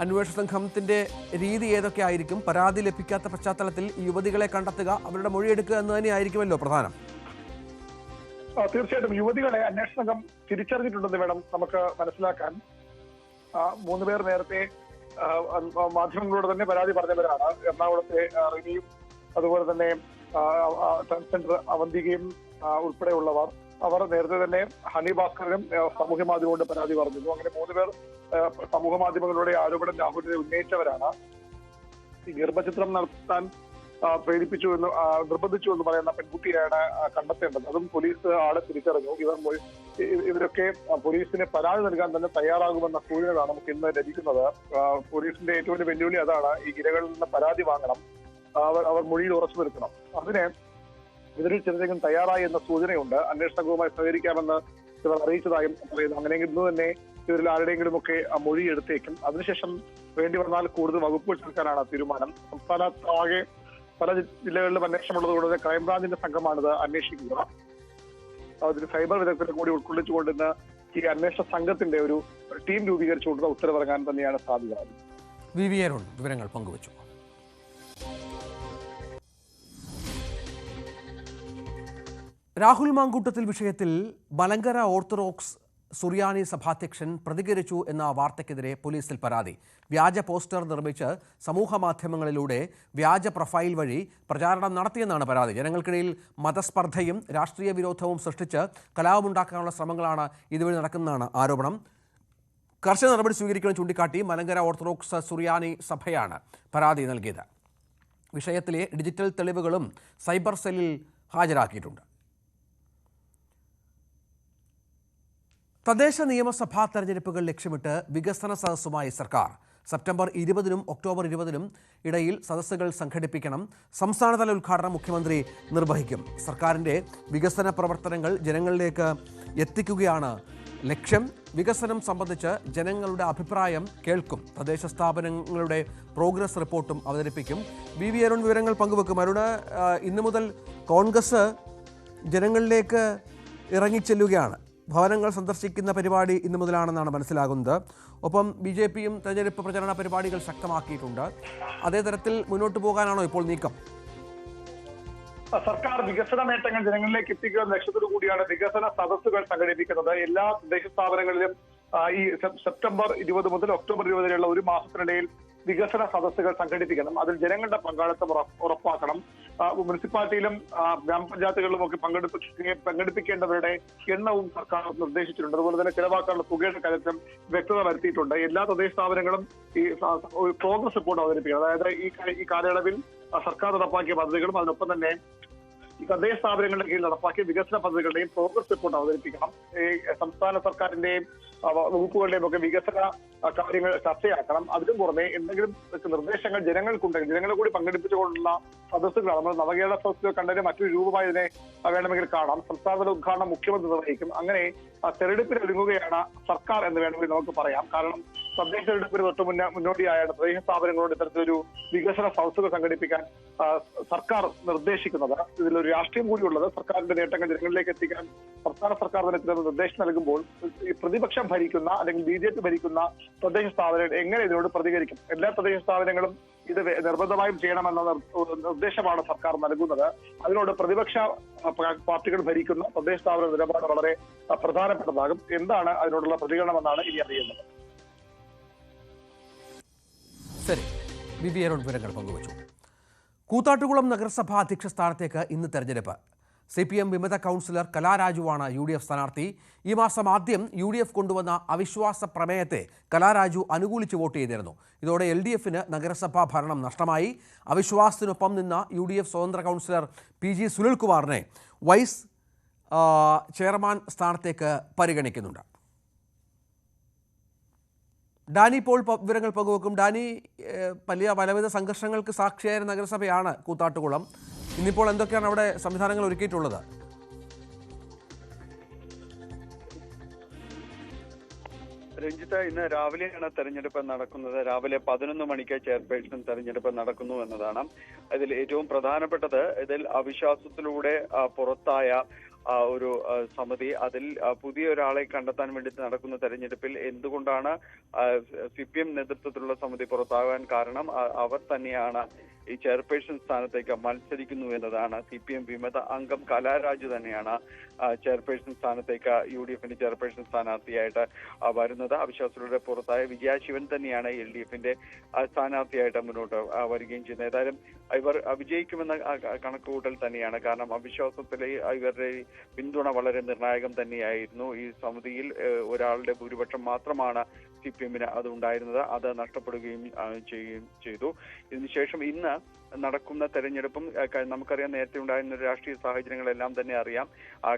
അന്വേഷണ സംഘത്തിൻ്റെ രീതി ഏതൊക്കെ ആയിരിക്കും? പരാതി ലഭിക്കാത്ത പശ്ചാത്തലത്തിൽ ഈ യുവതികളെ കണ്ടെത്തുക, അവരുടെ മൊഴിയെടുക്കുക എന്ന് തന്നെയായിരിക്കുമല്ലോ പ്രധാനം. തീർച്ചയായിട്ടും യുവതികളെ അന്വേഷണ സംഘം തിരിച്ചറിഞ്ഞിട്ടുണ്ടെന്ന് വേണം നമുക്ക് മനസ്സിലാക്കാൻ. 3 പേർ നേരത്തെ മാധ്യമങ്ങളോട് തന്നെ പരാതി പറഞ്ഞവരാണ്. എറണാകുളത്തെ റിനിയും അതുപോലെ തന്നെ ട്രാൻസ്ജെൻഡർ അവന്തികയും ഉൾപ്പെടെയുള്ളവർ. അവർ നേരത്തെ തന്നെ ഹണി ഭാസ്കരനും സാമൂഹ്യ മാധ്യമങ്ങളോട് പരാതി പറഞ്ഞിരുന്നു. അങ്ങനെ 3 പേർ സമൂഹ മാധ്യമങ്ങളുടെ ആരോപണം രാഹുലിനെ ഉന്നയിച്ചവരാണ്. ഈ ഗർഭചിത്രം നടത്താൻ പ്രേരിപ്പിച്ചു എന്ന് നിർബന്ധിച്ചു എന്ന് പറയുന്ന പെൺകുട്ടിയാണ് കണ്ടെത്തേണ്ടത്. അതും പോലീസ് ആളെ തിരിച്ചറിഞ്ഞു. ഇവരൊക്കെ പോലീസിന് പരാതി നൽകാൻ തന്നെ തയ്യാറാകുമെന്ന സൂചനകളാണ് നമുക്ക് ഇന്ന് ലഭിക്കുന്നത്. പോലീസിന്റെ ഏറ്റവും വലിയ വെല്ലുവിളി അതാണ്. ഈ ഇരകളിൽ നിന്ന് പരാതി വാങ്ങണം, അവർ മൊഴിയിൽ ഉറച്ചു നിൽക്കണം. അതിന് ഇവരിൽ ചിലരെങ്കിലും തയ്യാറായി എന്ന സൂചനയുണ്ട്. അന്വേഷണ സംഘവുമായി സഹകരിക്കാമെന്ന് ഇവർ അറിയിച്ചതായും പറയുന്നു. അങ്ങനെയെങ്കിൽ ഇന്ന് തന്നെ ഇവരിൽ ആരുടെയെങ്കിലും ഒക്കെ മൊഴി എടുത്തേക്കും. അതിനുശേഷം വേണ്ടി വന്നാൽ കൂടുതൽ വകുപ്പുകൾ ചേർക്കാനാണ് തീരുമാനം. സംസ്ഥാനത്താകെ പല ജില്ലകളിലും അന്വേഷണമുള്ളതുകൊണ്ട് തന്നെ ക്രൈംബ്രാഞ്ചിന്റെ സംഘമാണിത് അന്വേഷിക്കുക. അതിന് സൈബർ വിദഗ്ധരെ കൂടി ഉൾക്കൊള്ളിച്ചുകൊണ്ട് ഇന്ന് ഈ അന്വേഷണ സംഘത്തിന്റെ ഒരു ടീം രൂപീകരിച്ചുകൊണ്ടുള്ള ഉത്തരവിറങ്ങാൻ തന്നെയാണ് സാധ്യത. വി അരുൺ വിവരങ്ങൾ പങ്കുവച്ചു. രാഹുൽ മാങ്കൂട്ടത്തിൽ വിഷയത്തിൽ മലങ്കര ഓർത്തഡോക്സ് സുറിയാനി സഭാധ്യക്ഷൻ പ്രതികരിച്ചു എന്ന വാർത്തയ്ക്കെതിരെ പോലീസിൽ പരാതി. വ്യാജ പോസ്റ്റർ നിർമ്മിച്ച് സമൂഹ മാധ്യമങ്ങളിലൂടെ വ്യാജ പ്രൊഫൈൽ വഴി പ്രചാരണം നടത്തിയെന്നാണ് പരാതി. ജനങ്ങൾക്കിടയിൽ മതസ്പർദ്ധയും രാഷ്ട്രീയ വിരോധവും സൃഷ്ടിച്ച് കലാപമുണ്ടാക്കാനുള്ള ശ്രമങ്ങളാണ് ഇതുവഴി നടക്കുന്നതാണ് ആരോപണം. കർശന നടപടി സ്വീകരിക്കുമെന്ന് ചൂണ്ടിക്കാട്ടി മലങ്കര ഓർത്തഡോക്സ് സുറിയാനി സഭയാണ് പരാതി നൽകിയത്. വിഷയത്തിലെ ഡിജിറ്റൽ തെളിവുകളും സൈബർ സെല്ലിൽ ഹാജരാക്കിയിട്ടുണ്ട്. തദ്ദേശ നിയമസഭാ തെരഞ്ഞെടുപ്പുകൾ ലക്ഷ്യമിട്ട് വികസന സദസ്സുമായി സർക്കാർ. സെപ്റ്റംബർ 20-നും ഒക്ടോബർ 20-നും ഇടയിൽ സദസ്സുകൾ സംഘടിപ്പിക്കണം. സംസ്ഥാനതല ഉദ്ഘാടനം മുഖ്യമന്ത്രി നിർവഹിക്കും. സർക്കാരിൻ്റെ വികസന പ്രവർത്തനങ്ങൾ ജനങ്ങളിലേക്ക് എത്തിക്കുകയാണ് ലക്ഷ്യം. വികസനം സംബന്ധിച്ച് ജനങ്ങളുടെ അഭിപ്രായം കേൾക്കും. തദ്ദേശ സ്ഥാപനങ്ങളുടെ പ്രോഗ്രസ് റിപ്പോർട്ടും അവതരിപ്പിക്കും. വി അരുൺ വിവരങ്ങൾ പങ്കുവെക്കും. അരുണ്, ഇന്നു മുതൽ കോൺഗ്രസ് ജനങ്ങളിലേക്ക് ഇറങ്ങിച്ചെല്ലുകയാണ്. ഭവനങ്ങൾ സന്ദർശിക്കുന്ന പരിപാടി ഇന്നു മുതലാണെന്നാണ് മനസ്സിലാകുന്നത്. ഒപ്പം BJPയും തെരഞ്ഞെടുപ്പ് പ്രചരണ പരിപാടികൾ ശക്തമാക്കിയിട്ടുണ്ട്. അതേ തരത്തിൽ മുന്നോട്ട് പോകാനാണോ ഇപ്പോൾ നീക്കം? സർക്കാർ വികസന നേട്ടങ്ങൾ ജനങ്ങളിലേക്ക് എത്തിക്കുക എന്ന ലക്ഷ്യത്തോടു കൂടിയാണ് വികസന സദസ്സുകൾ സംഘടിപ്പിക്കുന്നത്. എല്ലാ തദ്ദേശ സ്ഥാപനങ്ങളിലും ഈ സെപ്റ്റംബർ 20 മുതൽ ഒക്ടോബർ 20 വരെയുള്ള ഒരു മാസത്തിനിടയിൽ വികസന സദസ്സുകൾ സംഘടിപ്പിക്കണം. അതിൽ ജനങ്ങളുടെ പങ്കാളിത്തം ഉറപ്പാക്കണം. മുനിസിപ്പാലിറ്റിയിലും ഗ്രാമപഞ്ചായത്തുകളിലും ഒക്കെ പങ്കെടുപ്പിക്കേണ്ടവരുടെ എണ്ണവും സർക്കാർ നിർദ്ദേശിച്ചിട്ടുണ്ട്. അതുപോലെ തന്നെ ചിലവാക്കാനുള്ള തുകയുടെ കാര്യത്തിലും വ്യക്തത വരുത്തിയിട്ടുണ്ട്. എല്ലാ തദ്ദേശ സ്ഥാപനങ്ങളും ഈ പ്രോഗ്രസ് റിപ്പോർട്ട് അവതരിപ്പിക്കണം. അതായത് ഈ കാലയളവിൽ സർക്കാർ നടപ്പാക്കിയ പദ്ധതികളും അതിനൊപ്പം തന്നെ ഈ തദ്ദേശ സ്ഥാപനങ്ങളുടെ കീഴിൽ നടപ്പാക്കിയ വികസന പദ്ധതികളുടെയും പ്രോഗ്രസ് റിപ്പോർട്ട് അവതരിപ്പിക്കണം. ഈ സംസ്ഥാന സർക്കാരിന്റെയും വകുപ്പുകളുടെയും ഒക്കെ വികസന കാര്യങ്ങൾ ചർച്ചയാക്കണം. അതിനും പുറമെ എന്തെങ്കിലും നിർദ്ദേശങ്ങൾ ജനങ്ങൾക്കുണ്ടെങ്കിൽ ജനങ്ങളെ കൂടി പങ്കെടുപ്പിച്ചുകൊണ്ടുള്ള സദസ്സുകളാണ്. നമ്മൾ നവകേരള സദസ്സുകൾ കണ്ടതിന് മറ്റൊരു രൂപമായി ഇതിനെ വേണമെങ്കിൽ കാണാം. സംസ്ഥാനതല ഉദ്ഘാടനം മുഖ്യമന്ത്രി നിർവഹിക്കും. അങ്ങനെ തെരഞ്ഞെടുപ്പിന് ഒരുങ്ങുകയാണ് സർക്കാർ എന്ന് വേണമെങ്കിൽ നമുക്ക് പറയാം. കാരണം തദ്ദേശ തെരഞ്ഞെടുപ്പിന് തൊട്ട് മുന്നോടിയായാണ് തദ്ദേശ സ്ഥാപനങ്ങളോട് ഇത്തരത്തിലൊരു വികസന സദസ്സുകൾ സംഘടിപ്പിക്കാൻ സർക്കാർ നിർദ്ദേശിക്കുന്നത്. ഇതിലൊരു രാഷ്ട്രീയം കൂടിയുള്ളത്. സർക്കാരിന്റെ നേട്ടങ്ങൾ ജനങ്ങളിലേക്ക് എത്തിക്കാൻ സംസ്ഥാന സർക്കാർ തന്നെ ചില നിർദ്ദേശം നൽകുമ്പോൾ ഈ പ്രതിപക്ഷം ഭരിക്കുന്ന അല്ലെങ്കിൽ BJP ഭരിക്കുന്ന തദ്ദേശ സ്ഥാപനങ്ങൾ എങ്ങനെ ഇതിനോട് പ്രതികരിക്കും? എല്ലാ തദ്ദേശ സ്ഥാപനങ്ങളും ഇത് നിർബന്ധമായും ചെയ്യണമെന്ന നിർദ്ദേശമാണ് സർക്കാർ നൽകുന്നത്. അതിനോട് പ്രതിപക്ഷ പാർട്ടികൾ ഭരിക്കുന്ന തദ്ദേശ സ്ഥാപന നിലപാട് വളരെ പ്രധാനപ്പെട്ടതാകും. എന്താണ് അതിനോടുള്ള പ്രതികരണമെന്നാണ് ഇനി അറിയേണ്ടത്. ശരി, വി അരുൺ വിവരങ്ങൾ പങ്കുവച്ചു. കൂത്താട്ടുകുളം നഗരസഭാ അധ്യക്ഷ സ്ഥാനത്തേക്ക് ഇന്ന് തെരഞ്ഞെടുപ്പ്. CPM വിമത കൗൺസിലർ കലാരാജുവാണ് UDF സ്ഥാനാർത്ഥി. ഈ മാസം ആദ്യം UDF കൊണ്ടുവന്ന അവിശ്വാസ പ്രമേയത്തെ കലാരാജു അനുകൂലിച്ച് വോട്ട് ചെയ്തിരുന്നു. ഇതോടെ LDFന് നഗരസഭാ ഭരണം നഷ്ടമായി. അവിശ്വാസത്തിനൊപ്പം നിന്ന UDF സ്വതന്ത്ര കൗൺസിലർ PG സുനിൽകുമാറിനെ വൈസ് ചെയർമാൻ സ്ഥാനത്തേക്ക് പരിഗണിക്കുന്നുണ്ട്. ഡാനി പോൾ വിവരങ്ങൾ പങ്കുവെക്കും. ഡാനി, വലിയ പലവിധ സംഘർഷങ്ങൾക്ക് സാക്ഷിയായ നഗരസഭയാണ് കൂത്താട്ടുകുളം. ഇന്നിപ്പോൾ എന്തൊക്കെയാണ് അവിടെ സംവിധാനങ്ങൾ ഒരുക്കിയിട്ടുള്ളത്? രഞ്ജിത്ത്, ഇന്ന് രാവിലെയാണ് തെരഞ്ഞെടുപ്പ് നടക്കുന്നത്. രാവിലെ 11 മണിക്ക് ചെയർപേഴ്സൺ തെരഞ്ഞെടുപ്പ് നടക്കുന്നു എന്നതാണ്. ഇതിൽ ഏറ്റവും പ്രധാനപ്പെട്ടത് ഇതിൽ അവിശ്വാസത്തിലൂടെ പുറത്തായ ഒരു സമിതി, അതിൽ പുതിയ ഒരാളെ കണ്ടെത്താൻ വേണ്ടി നടക്കുന്ന തെരഞ്ഞെടുപ്പിൽ എന്തുകൊണ്ടാണ് CPM നേതൃത്വത്തിലുള്ള സമിതി പുറത്താകാൻ കാരണം? അവർ തന്നെയാണ് ഈ ചെയർപേഴ്സൺ സ്ഥാനത്തേക്ക് മത്സരിക്കുന്നു എന്നതാണ്. CPM വിമത അംഗം കലാരാജു തന്നെയാണ് ചെയർപേഴ്സൺ സ്ഥാനത്തേക്ക് UDFന്റെ ചെയർപേഴ്സൺ സ്ഥാനാർത്ഥിയായിട്ട് വരുന്നത്. അവിശ്വാസത്തിലൂടെ പുറത്തായ വിജയശിവൻ തന്നെയാണ് LDFന്റെ സ്ഥാനാർത്ഥിയായിട്ട് മുന്നോട്ട് വരികയും ചെയ്യുന്നത്. ഏതായാലും ഇവർ വിജയിക്കുമെന്ന കണക്കുകൂട്ടൽ തന്നെയാണ്. കാരണം അവിശ്വാസത്തിലെ ഇവരുടെ പിന്തുണ വളരെ നിർണായകം തന്നെയായിരുന്നു. ഈ സമിതിയിൽ ഒരാളുടെ ഭൂരിപക്ഷം മാത്രമാണ് CPMന് അത് ഉണ്ടായിരുന്നത്. അത് നഷ്ടപ്പെടുകയും ചെയ്തു. ഇതിനുശേഷം ഇന്ന് നടക്കുന്ന തെരഞ്ഞെടുപ്പും നമുക്കറിയാം, നേരത്തെ ഉണ്ടായിരുന്ന രാഷ്ട്രീയ സാഹചര്യങ്ങളെല്ലാം തന്നെ അറിയാം.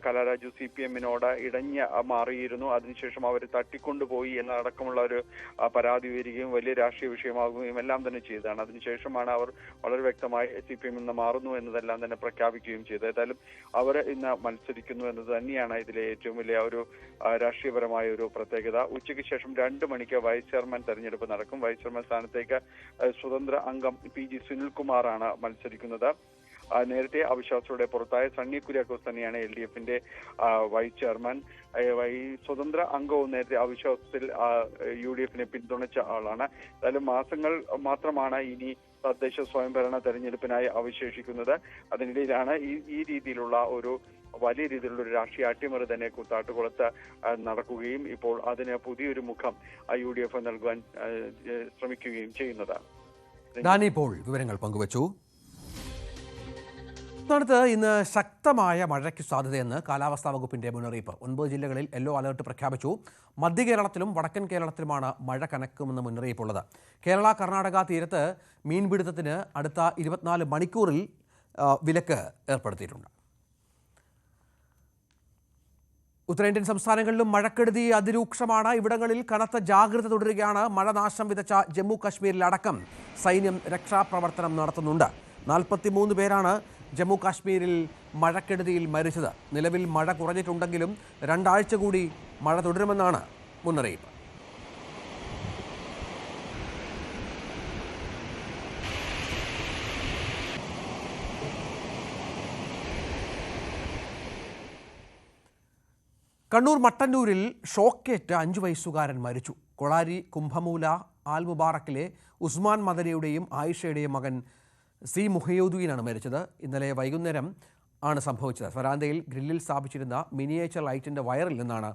കലാരാജു CPM-നോട് ഇടഞ്ഞ് മാറിയിരുന്നു. അതിനുശേഷം അവർ തട്ടിക്കൊണ്ടുപോയി എന്നടക്കമുള്ള ഒരു പരാതി ഉയരുകയും വലിയ രാഷ്ട്രീയ വിഷയമാകുകയും എല്ലാം തന്നെ ചെയ്തതാണ്. അതിനുശേഷമാണ് അവർ വളരെ വ്യക്തമായി CPM-ൽ നിന്ന് മാറുന്നു എന്നതെല്ലാം തന്നെ പ്രഖ്യാപിക്കുകയും ചെയ്തത്. ഏതായാലും അവർ ഇന്ന് മത്സരിക്കുന്നു എന്നത് തന്നെയാണ് ഇതിലെ ഏറ്റവും വലിയ ഒരു രാഷ്ട്രീയപരമായ ഒരു പ്രത്യേകത. ഉച്ചയ്ക്ക് ശേഷം 2 മണിക്ക് വൈസ് ചെയർമാൻ തെരഞ്ഞെടുപ്പ് നടക്കും. വൈസ് ചെയർമാൻ സ്ഥാനത്തേക്ക് സ്വതന്ത്ര അംഗം PG സുനിൽകുമാറാണ് മത്സരിക്കുന്നത്. നേരത്തെ അവിശ്വാസത്തോടെ പുറത്തായ സണ്ണി കുര്യാക്കോസ് തന്നെയാണ് LDF-ന്റെ വൈസ് ചെയർമാൻ. സ്വതന്ത്ര അംഗവും നേരത്തെ അവിശ്വാസത്തിൽ UDF-നെ പിന്തുണച്ച ആളാണ്. ഏതായാലും മാസങ്ങൾ മാത്രമാണ് ഇനി തദ്ദേശ സ്വയംഭരണ തെരഞ്ഞെടുപ്പിനായി അവശേഷിക്കുന്നത്. അതിനിടയിലാണ് ഈ രീതിയിലുള്ള ഒരു വലിയ രീതിയിലുള്ള ഒരു രാഷ്ട്രീയ അട്ടിമറി തന്നെ കൂത്താട്ടുകുളത്ത് നടക്കുകയും ഇപ്പോൾ അതിന് പുതിയൊരു മുഖം UDF നൽകുവാൻ ശ്രമിക്കുകയും ചെയ്യുന്നതാണ്. ഡാനി പോൾ വിവരങ്ങൾ പങ്കുവച്ചു. സംസ്ഥാനത്ത് ഇന്ന് ശക്തമായ മഴയ്ക്ക് സാധ്യതയെന്ന് കാലാവസ്ഥാ വകുപ്പിന്റെ മുന്നറിയിപ്പ്. 9 ജില്ലകളിൽ യെല്ലോ അലർട്ട് പ്രഖ്യാപിച്ചു. മധ്യ കേരളത്തിലും വടക്കൻ കേരളത്തിലുമാണ് മഴ കനക്കുമെന്ന് മുന്നറിയിപ്പുള്ളത്. കേരള കർണാടക തീരത്ത് മീൻപിടുത്തത്തിന് അടുത്ത 24 മണിക്കൂറിൽ വിലക്ക് ഏർപ്പെടുത്തിയിട്ടുണ്ട്. ഉത്തരേന്ത്യൻ സംസ്ഥാനങ്ങളിലും മഴക്കെടുതി അതിരൂക്ഷമാണ്. ഇവിടങ്ങളിൽ കനത്ത ജാഗ്രത തുടരുകയാണ്. മഴ നാശം വിതച്ച ജമ്മു കശ്മീരിൽ അടക്കം സൈന്യം രക്ഷാപ്രവർത്തനം നടത്തുന്നുണ്ട്. 43 പേരാണ് ജമ്മു കാശ്മീരിൽ മഴക്കെടുതിയിൽ മരിച്ചത്. നിലവിൽ മഴ കുറഞ്ഞിട്ടുണ്ടെങ്കിലും 2 ആഴ്ച കൂടി മഴ തുടരുമെന്നാണ് മുന്നറിയിപ്പ്. കണ്ണൂർ മട്ടന്നൂരിൽ ഷോക്കേറ്റ് 5 വയസ്സുകാരൻ മരിച്ചു. കൊളാരി കുംഭമൂല ആൽ മുബാറക്കിലെ ഉസ്മാൻ മദനിയുടെയും ആയിഷയുടെയും മകൻ സി മുഹയുദ്ദീനാണ് മരിച്ചത്. ഇന്നലെ വൈകുന്നേരം ആണ് സംഭവിച്ചത്. വരാന്തയിൽ ഗ്രില്ലിൽ സ്ഥാപിച്ചിരുന്ന മിനിയേച്ചർ ലൈറ്റിൻ്റെ വയറിൽ നിന്നാണ്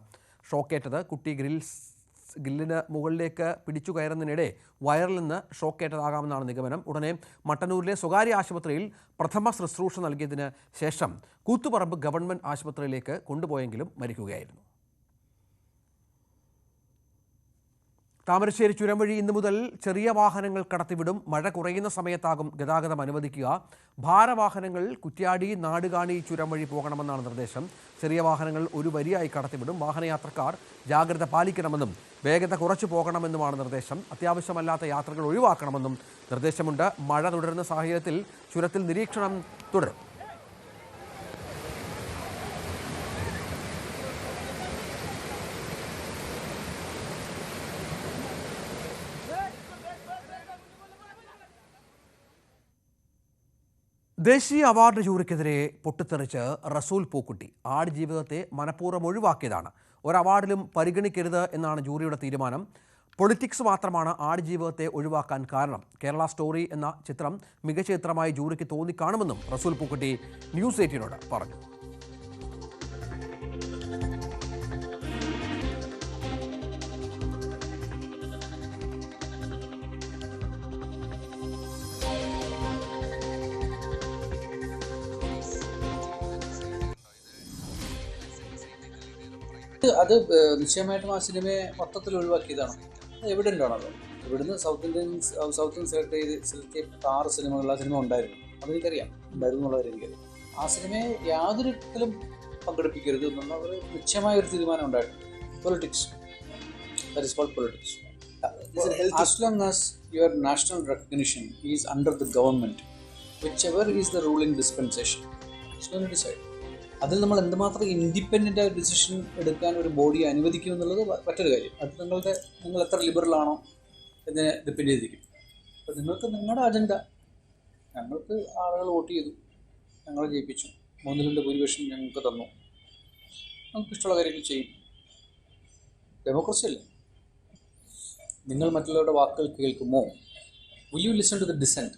ഷോക്കേറ്റത്. കുട്ടി ഗ്രില്ലിന് മുകളിലേക്ക് പിടിച്ചു കയറുന്നതിനിടെ വയറിൽ നിന്ന് ഷോക്കേറ്റതാകാമെന്നാണ് നിഗമനം. ഉടനെ മട്ടന്നൂരിലെ സ്വകാര്യ ആശുപത്രിയിൽ പ്രഥമ ശുശ്രൂഷ നൽകിയതിന് ശേഷം കൂത്തുപറമ്പ് ഗവൺമെൻറ് ആശുപത്രിയിലേക്ക് കൊണ്ടുപോയെങ്കിലും മരിക്കുകയായിരുന്നു. താമരശ്ശേരി ചുരം വഴി ഇന്നു മുതൽ ചെറിയ വാഹനങ്ങൾ കടത്തിവിടും. മഴ കുറയുന്ന സമയത്താകും ഗതാഗതം അനുവദിക്കുക. ഭാരവാഹനങ്ങൾ കുറ്റ്യാടി നാടുകാണി ചുരം വഴി പോകണമെന്നാണ് നിർദ്ദേശം. ചെറിയ വാഹനങ്ങൾ ഒരു വരിയായി കടത്തിവിടും. വാഹനയാത്രക്കാർ ജാഗ്രത പാലിക്കണമെന്നും വേഗത കുറച്ചു പോകണമെന്നുമാണ് നിർദ്ദേശം. അത്യാവശ്യമല്ലാത്ത യാത്രകൾ ഒഴിവാക്കണമെന്നും നിർദ്ദേശമുണ്ട്. മഴ തുടരുന്ന സാഹചര്യത്തിൽ ചുരത്തിൽ നിരീക്ഷണം തുടരും. ദേശീയ അവാർഡ് ജൂറിക്കെതിരെ പൊട്ടിത്തെറിച്ച് റസൂൽ പൂക്കുട്ടി. ആടുജീവിതത്തെ മനഃപൂർവ്വം ഒഴിവാക്കിയതാണ്. ഒരു അവാർഡിലും പരിഗണിക്കരുത് എന്നാണ് ജൂറിയുടെ തീരുമാനം. പൊളിറ്റിക്സ് മാത്രമാണ് ആടുജീവിതത്തെ ഒഴിവാക്കാൻ കാരണം. കേരള സ്റ്റോറി എന്ന ചിത്രം മികച്ച ചിത്രമായി ജൂറിക്ക് തോന്നിക്കാണുമെന്നും റസൂൽ പൂക്കുട്ടി ന്യൂസ് 18നോട് പറഞ്ഞു. അത് നിശ്ചയമായിട്ടും ആ സിനിമയെ മൊത്തത്തിൽ ഒഴിവാക്കിയതാണ്. അത് എവിഡൻ്റ് ആണല്ലോ. ഇവിടുന്ന് സൗത്ത് ഇന്ത്യൻ സെലക്ട് ചെയ്ത 6 സിനിമകൾ ആ സിനിമ ഉണ്ടായിരുന്നു. അതെനിക്കറിയാം, ഉണ്ടായിരുന്നു എന്നുള്ളത് എനിക്കറിയാം. ആ സിനിമയെ യാതൊരു വിധത്തിലും പങ്കെടുപ്പിക്കരുത് എന്നുള്ള ഒരു നിശ്ചയമായ ഒരു തീരുമാനം ഉണ്ടായിട്ടുണ്ട്. Politics, that is called politics. As long as your national recognition is under the government, whichever is the ruling dispensation, it's going to decide. അതിൽ നമ്മൾ എന്തുമാത്രം ഇൻഡിപെൻഡൻ്റ് ആയ ഡിസിഷൻ എടുക്കാൻ ഒരു ബോഡി അനുവദിക്കും എന്നുള്ളത് മറ്റൊരു കാര്യം. അത് നിങ്ങൾ എത്ര ലിബറൽ ആണോ എന്നതിനെ ഡിപ്പെൻഡ് ചെയ്തിരിക്കും. അപ്പോൾ നിങ്ങൾക്ക് നിങ്ങളുടെ അജണ്ട, ഞങ്ങൾക്ക് ആളുകൾ വോട്ട് ചെയ്തു, ഞങ്ങളെ ജയിപ്പിച്ചു, 3-2 ഭൂരിപക്ഷം ഞങ്ങൾക്ക് തന്നു, നമുക്ക് ഇഷ്ടമുള്ള കാര്യങ്ങൾ ചെയ്യും. ഡെമോക്രസി അല്ലേ? നിങ്ങൾ മറ്റുള്ളവരുടെ വാക്കുകൾ കേൾക്കുമോ? Will you listen to the dissent?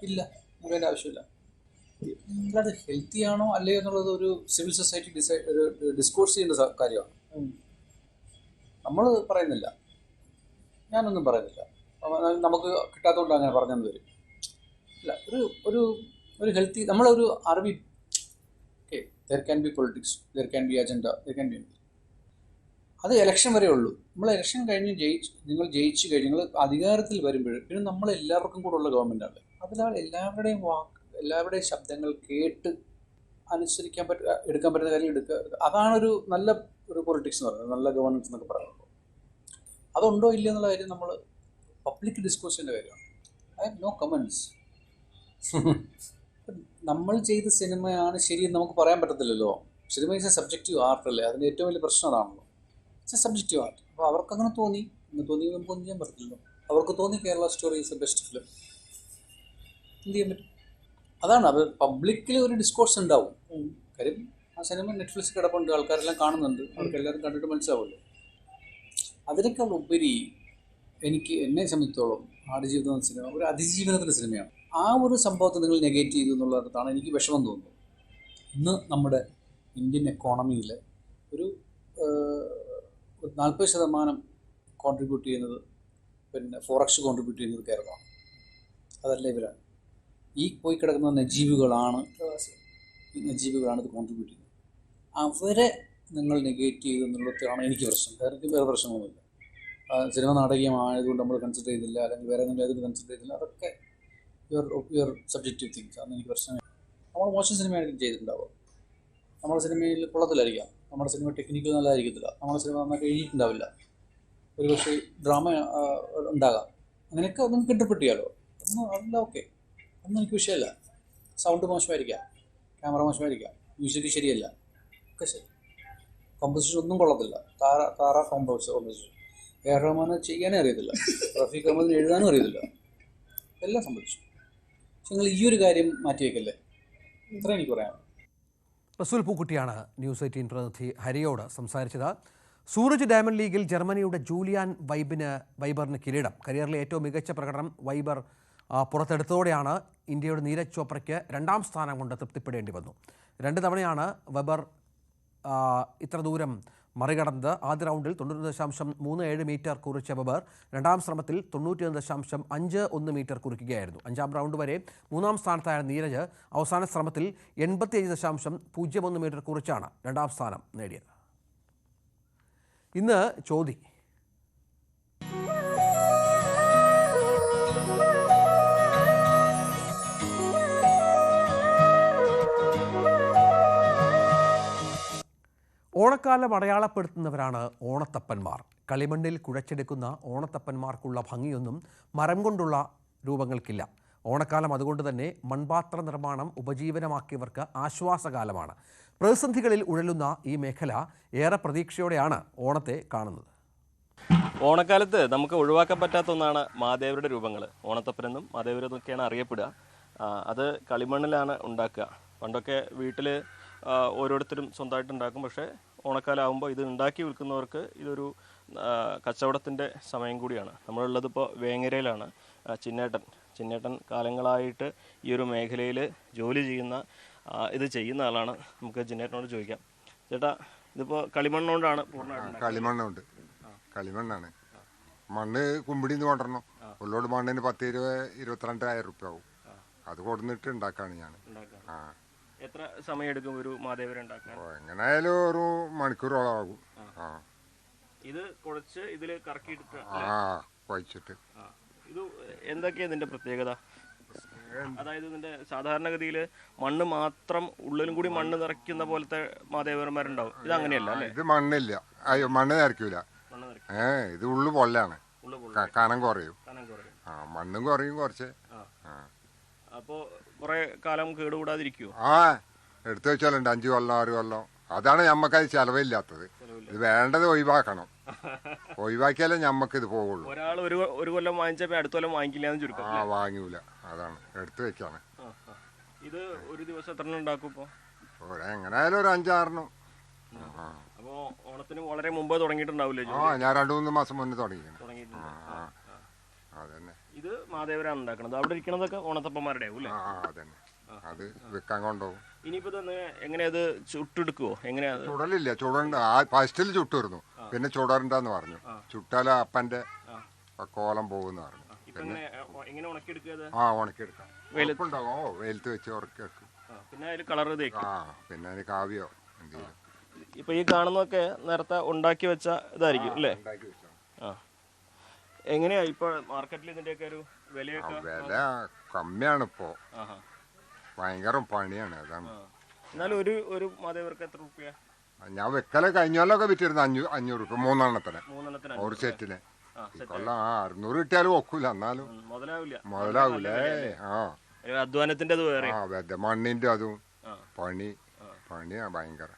ഇല്ല, നമുക്ക് അതിൻ്റെ ആവശ്യമില്ല. അത് ഹെൽത്തി ആണോ അല്ലേ എന്നുള്ളത് ഒരു സിവിൽ സൊസൈറ്റി ഡിസ്കോഴ്സ് ചെയ്യേണ്ട കാര്യമാണ്. നമ്മൾ പറയുന്നില്ല, ഞാനൊന്നും പറയുന്നില്ല, നമുക്ക് കിട്ടാത്തതുകൊണ്ട് അങ്ങനെ പറഞ്ഞെന്ന് വരും. അല്ല, ഒരു ഹെൽത്തി നമ്മളൊരു അറിവി. Okay, there can be politics, there can be agenda, there can be. അത് ഇലക്ഷൻ വരെ ഉള്ളൂ. നമ്മൾ ഇലക്ഷൻ കഴിഞ്ഞ് നിങ്ങൾ ജയിച്ചു കഴിഞ്ഞ് നിങ്ങൾ അധികാരത്തിൽ വരുമ്പോൾ പിന്നെ നമ്മളെല്ലാവർക്കും കൂടെ ഉള്ള ഗവൺമെൻറ്റാണ്. അതിലാണ് എല്ലാവരുടെയും ശബ്ദങ്ങൾ കേട്ട് അനുസരിക്കാൻ പറ്റുക, എടുക്കാൻ പറ്റുന്ന കാര്യം എടുക്കുക. അതാണൊരു നല്ല ഒരു പൊളിറ്റിക്സ് എന്ന് പറയുന്നത്, നല്ല ഗവർണൻസ് എന്നൊക്കെ പറയുന്നത്. അതുണ്ടോ ഇല്ല എന്നുള്ള കാര്യം നമ്മൾ പബ്ലിക് ഡിസ്കോഴ്സിൻ്റെ കാര്യമാണ്. I have no comments. നമ്മൾ ചെയ്ത സിനിമയാണ് ശരിയെന്ന് നമുക്ക് പറയാൻ പറ്റത്തില്ലല്ലോ. സിനിമ ഈസ് എ സബ്ജക്റ്റീവ് ആർട്ടല്ലേ, അതിൻ്റെ ഏറ്റവും വലിയ പ്രശ്നം അതാണല്ലോ. It's a subjective art. അപ്പോൾ അവർക്കങ്ങനെ തോന്നി, നമുക്കൊന്നും ചെയ്യാൻ പറ്റില്ലല്ലോ. അവർക്ക് തോന്നി Kerala story is a best film, എന്ത് ചെയ്യാൻ പറ്റും? അതാണ് അത്. പബ്ലിക്കിൽ ഒരു ഡിസ്കോഴ്സ് ഉണ്ടാവും. കാര്യം ആ സിനിമ നെറ്റ്ഫ്ലിക്സ് കിടപ്പുണ്ട്, ആൾക്കാരെല്ലാം കാണുന്നുണ്ട്, അവർക്ക് എല്ലാവരും കണ്ടിട്ട് മനസ്സിലാവുമല്ലോ. അതിനേക്കാൾ ഉപരി എന്നെ സംബന്ധിച്ചോളം ആടുജീവിതം എന്ന സിനിമ ഒരു അതിജീവനത്തിൻ്റെ സിനിമയാണ്. ആ ഒരു സംഭവത്തെ നിങ്ങൾ നെഗേറ്റ് ചെയ്തു എന്നുള്ളതാണ് എനിക്ക് വിഷമം തോന്നുന്നത്. ഇന്ന് നമ്മുടെ ഇന്ത്യൻ എക്കോണമിയിൽ ഒരു 40% കോൺട്രിബ്യൂട്ട് ചെയ്യുന്നത്, പിന്നെ ഫോറക്സ് കോൺട്രിബ്യൂട്ട് ചെയ്യുന്നത് കേരളമാണ്. അതല്ല ഇവരാണ്. ഈ പോയി കിടക്കുന്ന നജീബുകളാണ് ഇത് കോൺട്രിബ്യൂട്ട് ചെയ്യുന്നത്. അവരെ നിങ്ങൾ നെഗേറ്റ് ചെയ്തു എന്നുള്ളതാണ് എനിക്ക് പ്രശ്നം. വേറെ പ്രശ്നമൊന്നുമില്ല. സിനിമ നാടകീയമായതുകൊണ്ട് നമ്മൾ കൺസിഡർ ചെയ്തില്ല, അല്ലെങ്കിൽ വേറെ എന്തെങ്കിലും അതിൽ കൺസിഡർ ചെയ്തില്ല, അതൊക്കെ യുവർ സബ്ജക്റ്റീവ് തിങ്സ്. അതൊന്നും എനിക്ക് പ്രശ്നമില്ല. നമ്മൾ മോശം സിനിമയായിരിക്കും ചെയ്തിട്ടുണ്ടാവുക. നമ്മുടെ സിനിമയിൽ കൊള്ളത്തിലായിരിക്കാം, നമ്മുടെ സിനിമ ടെക്നിക്കൽ നല്ലതായിരിക്കത്തില്ല, നമ്മുടെ സിനിമ നന്നായിട്ട് എഴുതിയിട്ടുണ്ടാവില്ല, ഒരു പക്ഷേ ഡ്രാമ ഉണ്ടാകാം. അങ്ങനെയൊക്കെ നമുക്ക് ഇൻ്റർപ്രറ്റ് ചെയ്യാമല്ലോ. അതല്ല ഓക്കെ, ഒന്നും എനിക്ക് വിഷയമല്ല. സൗണ്ട് മോശമായിരിക്കാം, ക്യാമറ മോശമായിരിക്കാം, മ്യൂസിക് ശരിയല്ല, ഒക്കെ ശരി. കോമ്പോസിഷൻ ഒന്നും കൊള്ളത്തില്ല. താറ കോമ്പോസിഷൻ. എ.ആർ. റഹ്മാനെ ചെയ്യാനേ അറിയത്തില്ല, റഫീഖ് അഹമ്മദിന് എഴുതാനും അറിയത്തില്ല, എല്ലാം സംഭവിച്ചു. പക്ഷെ നിങ്ങൾ ഈ ഒരു കാര്യം മാറ്റിവെക്കല്ലേ, ഇത്ര എനിക്ക് പറയാം. റസൂൽ പൂക്കുട്ടിയാണ് ന്യൂസ് 18 പ്രതിനിധി ഹരിയോട് സംസാരിച്ചത്. സൂറജ് ഡയമണ്ട് ലീഗിൽ ജർമ്മനിയുടെ ജൂലിയാൻ വൈബറിന് കിരീടം. കരിയറിലെ ഏറ്റവും മികച്ച പ്രകടനം വൈബർ പുറത്തെടുത്തതോടെയാണ് ഇന്ത്യയുടെ നീരജ് ചോപ്രയ്ക്ക് 2ാം സ്ഥാനം കൊണ്ട് തൃപ്തിപ്പെടേണ്ടി വന്നു. 2 തവണയാണ് വെബർ ഇത്ര ദൂരം മറികടന്നത്. ആദ്യ റൗണ്ടിൽ 90.37 മീറ്റർ കുറിച്ച വെബർ 2ാം ശ്രമത്തിൽ 91.51 മീറ്റർ കുറിക്കുകയായിരുന്നു. 5ാം റൗണ്ട് വരെ 3ാം സ്ഥാനത്തായ നീരജ് അവസാന ശ്രമത്തിൽ 87.01 മീറ്റർ കുറിച്ചാണ് 2ാം സ്ഥാനം നേടിയത്. ഇന്ന് ചോദ്യം. ഓണക്കാലം അടയാളപ്പെടുത്തുന്നവരാണ് ഓണത്തപ്പന്മാർ. കളിമണ്ണിൽ കുഴച്ചെടുക്കുന്ന ഓണത്തപ്പന്മാർക്കുള്ള ഭംഗിയൊന്നും മരം കൊണ്ടുള്ള രൂപങ്ങൾക്കില്ല. ഓണക്കാലം അതുകൊണ്ട് തന്നെ മൺപാത്ര നിർമ്മാണം ഉപജീവനമാക്കിയവർക്ക് ആശ്വാസകാലമാണ്. പ്രതിസന്ധികളിൽ ഉഴലുന്ന ഈ മേഖല ഏറെ പ്രതീക്ഷയോടെയാണ് ഓണത്തെ കാണുന്നത്. ഓണക്കാലത്ത് നമുക്ക് ഒഴിവാക്കാൻ പറ്റാത്ത ഒന്നാണ് മാദേവരുടെ രൂപങ്ങൾ. ഓണത്തപ്പനെന്നും മാദേവരെന്നൊക്കെയാണ് അറിയപ്പെടുക. അത് കളിമണ്ണിലാണ് ഉണ്ടാക്കുക. പണ്ടൊക്കെ വീട്ടിൽ ഓരോരുത്തരും സ്വന്തമായിട്ട് ഉണ്ടാക്കും. പക്ഷേ ഓണക്കാലമാകുമ്പോൾ ഇത് ഉണ്ടാക്കി വിൽക്കുന്നവർക്ക് ഇതൊരു കച്ചവടത്തിൻ്റെ സമയം കൂടിയാണ്. നമ്മളുള്ളതിപ്പോൾ വേങ്ങരയിലാണ്. ചിന്നേട്ടൻ കാലങ്ങളായിട്ട് ഈ ഒരു മേഖലയിൽ ജോലി ഇത് ചെയ്യുന്ന ആളാണ്. നമുക്ക് ചിന്നേട്ടനോട് ചോദിക്കാം. ചേട്ടാ, ഇതിപ്പോൾ കളിമണ്ണുകൊണ്ടാണ് പൂർണ്ണമായിട്ട്? കളിമണ്ണാണ്. മണ്ണ് കുമ്പിടിന്ന് കൊണ്ടുവരണം. ഉള്ളോട് മണ്ണിന് 10-22,000 റുപ്യ ആവും. അത് കൊടുത്തിട്ട് ഉണ്ടാക്കാണ് ഞാൻ. എത്ര സമയം എടുക്കും ഒരു മാദേവരെ ഉണ്ടാക്കാൻ? എങ്ങനെയായാലും ഒരു മണിക്കൂറോളം ആകും. ഇത് കുഴച്ച് ഇതിൽ കറക്കിയിട്ട് കുഴച്ചിട്ട്. ഇത് എന്തൊക്കെയാണ് ഇതിന്റെ പ്രത്യേകത? അതായത് ഇതിന്റെ സാധാരണഗതിയിൽ മണ്ണ് മാത്രം ഉള്ളിലും കൂടി മണ്ണ് നിറയ്ക്കുന്ന പോലത്തെ മാദേവന്മാരുണ്ടാവും. ഇത് അങ്ങനെയല്ല അല്ലേ? ഇത് മണ്ണില്ല, മണ്ണ് നിറയ്ക്കൂല. ഇത് ഉള്ളു പൊല്ലാണ്, കനം കുറയും. മണ്ണും കുറയും കുറച്ച്. അപ്പോ കുറെ കാലം കേടുകൂടാതിരിക്കുവോ? എടുത്തു വെച്ചാലുണ്ട് 5 കൊല്ലം 6 കൊല്ലം. അതാണ് ഞമ്മക്കത് ചെലവില്ലാത്തത്. ഇത് വേണ്ടത് ഒഴിവാക്കണം. ഒഴിവാക്കിയാലേ ഞമ്മക്ക് ഇത് പോവുള്ളൂ. ഒരാൾ ഒരു കൊല്ലം വാങ്ങിച്ചപ്പോ അടുത്ത കൊല്ലം വാങ്ങിക്കില്ല എന്ന് ചുരുക്കം. വാങ്ങൂല. അതാണ് എടുത്തു വെക്കാണ്. ഇത് ഒരു ദിവസം എത്ര ഉണ്ടാക്കും ഇപ്പൊ? എങ്ങനെയായാലും ഒരു 5-6. അപ്പോ ഓണത്തിന് വളരെ മുമ്പ് തുടങ്ങിയിട്ടുണ്ടാവില്ലേ? ഞാൻ 2-3 മാസം മുന്നേ തുടങ്ങിയിട്ടുണ്ട്. അതന്നെ. ഇത് മാദേവരാണ് ഉണ്ടാക്കണത്. അവിടെ ഇരിക്കണതൊക്കെ ഓണത്തപ്പന്മാരുടെ അല്ലേ? അതന്നെ. അത് വിൽക്കാൻ കൊണ്ടുപോകും. ഇനിയിപ്പോ എങ്ങനെയാ അത് ചുട്ടെടുക്കുവോ? എങ്ങനെയാ? ചുടലില്ല. ചുടണ്ട. ഫസ്റ്റിൽ ചുട്ടിരുന്നു, പിന്നെ ചുടരണ്ടെന്ന് പറഞ്ഞു. ചുട്ടാല അപ്പന്റെ കോലം പോകുന്ന പറഞ്ഞു. എങ്ങനെ ഉണക്കിയെടുക്കുക? ഉണക്കിയെടുക്കാം. വെയിലുണ്ടാവും. വെയിലത്ത് വെച്ച് ഉറക്കിയെടുക്കും. പിന്നെ അതിൽ കളർ തേക്കും. പിന്നെ അതിന് കാവ്യോ എന്തെങ്കിലും. ഇപ്പൊ ഈ കാണുന്നതൊക്കെ നേരത്തെ ഉണ്ടാക്കി വെച്ച ഇതായിരിക്കും അല്ലേ? എങ്ങനെയാ ഇപ്പൊ മാർക്കറ്റിൽ ഇതിന്റെയൊക്കെ ഒരു വിലയൊക്കെ വില കമ്മിയാണ് ഇപ്പോൾ, ആഹാ. ഭയങ്കര പണിയാണ്. അതാണ്. എന്നാലും ഒരു മാതേവർക്ക് എത്ര റുപ്യ? ഞാൻ വെക്കലെ കഴിഞ്ഞ കൊല്ലമൊക്കെ വിറ്റിരുന്നു 500 രൂപ 3 മൂന്നെണ്ണത്തിന് ഒരു സെറ്റിന്. ആ, set കൊല്ലം 600 കിട്ടിയാലും ഒക്കൂല, എന്നാലും മുതലാവൂലേ. ആ അധ്വാനത്തിന്റെ മണ്ണിന്റെ അതും പണിയാ ഭയങ്കര.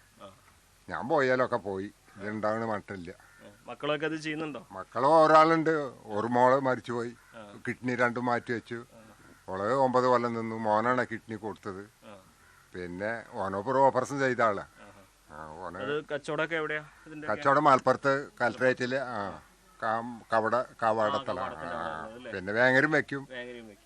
ഞാൻ പോയാലൊക്കെ പോയി, ഇതുണ്ടാവുന്ന മട്ടില്ല. മക്കളൊക്കെ അത് ചെയ്യുന്നുണ്ടോ? മക്കളോ ഒരാളുണ്ട്, ഒരു മോള് മരിച്ചുപോയി, കിഡ്നി 2 മാറ്റി വെച്ചു. ഓള് 9 കൊല്ലം നിന്നു. മോനാണ് കിഡ്നി കൊടുത്തത്. പിന്നെ ഓനോപ്പുറം ഓപ്പറേഷൻ ചെയ്ത ആളാ. കച്ചവടമൊക്കെ എവിടെയാ? കച്ചവടം മലപ്പുറത്ത് കലക്ട്രേറ്റില് കവാടത്തല. പിന്നെ വേങ്ങരും വെക്കും,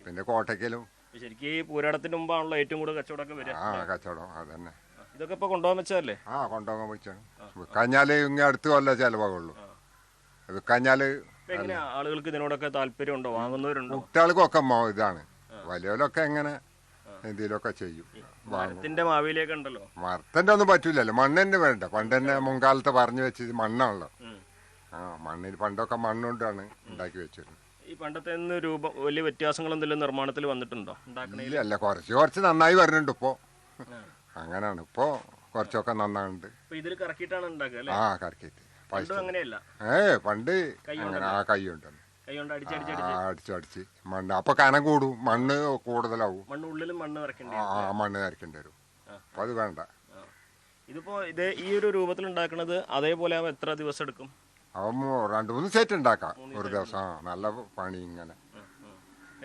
പിന്നെ കോട്ടയ്ക്കലും. ശരിക്കും പൂരാടത്തിന് മുമ്പാണല്ലോ ഏറ്റവും കൂടുതൽ കച്ചവടമൊക്കെ വരിക. കച്ചവടം അതന്നെ. ഇതൊക്കെ ഇപ്പൊ കൊണ്ടുപോകാൻ വെച്ചതല്ലേ? കൊണ്ടുപോകാൻ വെച്ചാണ്. വിൽക്കഞ്ഞാല് ഇങ്ങനെ അടുത്ത് കൊല്ലം ചെലവാകുള്ളൂ. വിൽക്കഞ്ഞാല് എങ്ങനെയാ ആളുകൾക്ക് ഇതിനോടൊക്കെ താല്പര്യം ഉണ്ടോ? വാങ്ങുന്നവരുണ്ടോ? കുട്ടികൾക്കൊക്കെ ഇതാണ്. വലിയവരൊക്കെ എങ്ങനെ എന്തെങ്കിലുമൊക്കെ ചെയ്യും. മരത്തിന്റെ മാവിലേക്ക് ഉണ്ടല്ലോ. മരത്തിന്റെ ഒന്നും പറ്റൂലല്ലോ, മണ്ണ് തന്നെ വേണ്ട. പണ്ട് തന്നെ മുൻകാലത്ത് പറഞ്ഞു വെച്ചത് മണ്ണാണല്ലോ. മണ്ണിന് പണ്ടൊക്കെ മണ്ണുകൊണ്ടാണ് ഉണ്ടാക്കി വെച്ചിരുന്നത്. ഈ പണ്ടത്തെ രൂപം വലിയ വ്യത്യാസങ്ങൾ എന്തെങ്കിലും നിർമ്മാണത്തിൽ വന്നിട്ടുണ്ടോ? ഇല്ല, കുറച്ച് നന്നായി വരുന്നുണ്ട് ഇപ്പോ. അങ്ങനെയാണ് ഇപ്പോ, കുറച്ചൊക്കെ നന്നാവുന്നുണ്ട്. ഇതിൽ കറക്കിയിട്ടാണ് ഉണ്ടാക്കുക? കറക്കിയിട്ട്. അങ്ങനെയല്ല, പണ്ട് അങ്ങനെ കൈ അടിച്ചടിച്ച് മണ്ണ് അപ്പൊ കനം കൂടും, മണ്ണ് കൂടുതലാവും. മണ്ണ് നിറയ്ക്കേണ്ടി വരും. അപ്പൊ അത് വേണ്ട. ഇതിപ്പോ ഈ ഒരു രൂപത്തിൽ ഉണ്ടാക്കുന്നത് അതേപോലെ എത്ര ദിവസം എടുക്കും? 2-3 സെറ്റ് ഉണ്ടാക്കാം ഒരു ദിവസം. നല്ല പണി. ഇങ്ങനെ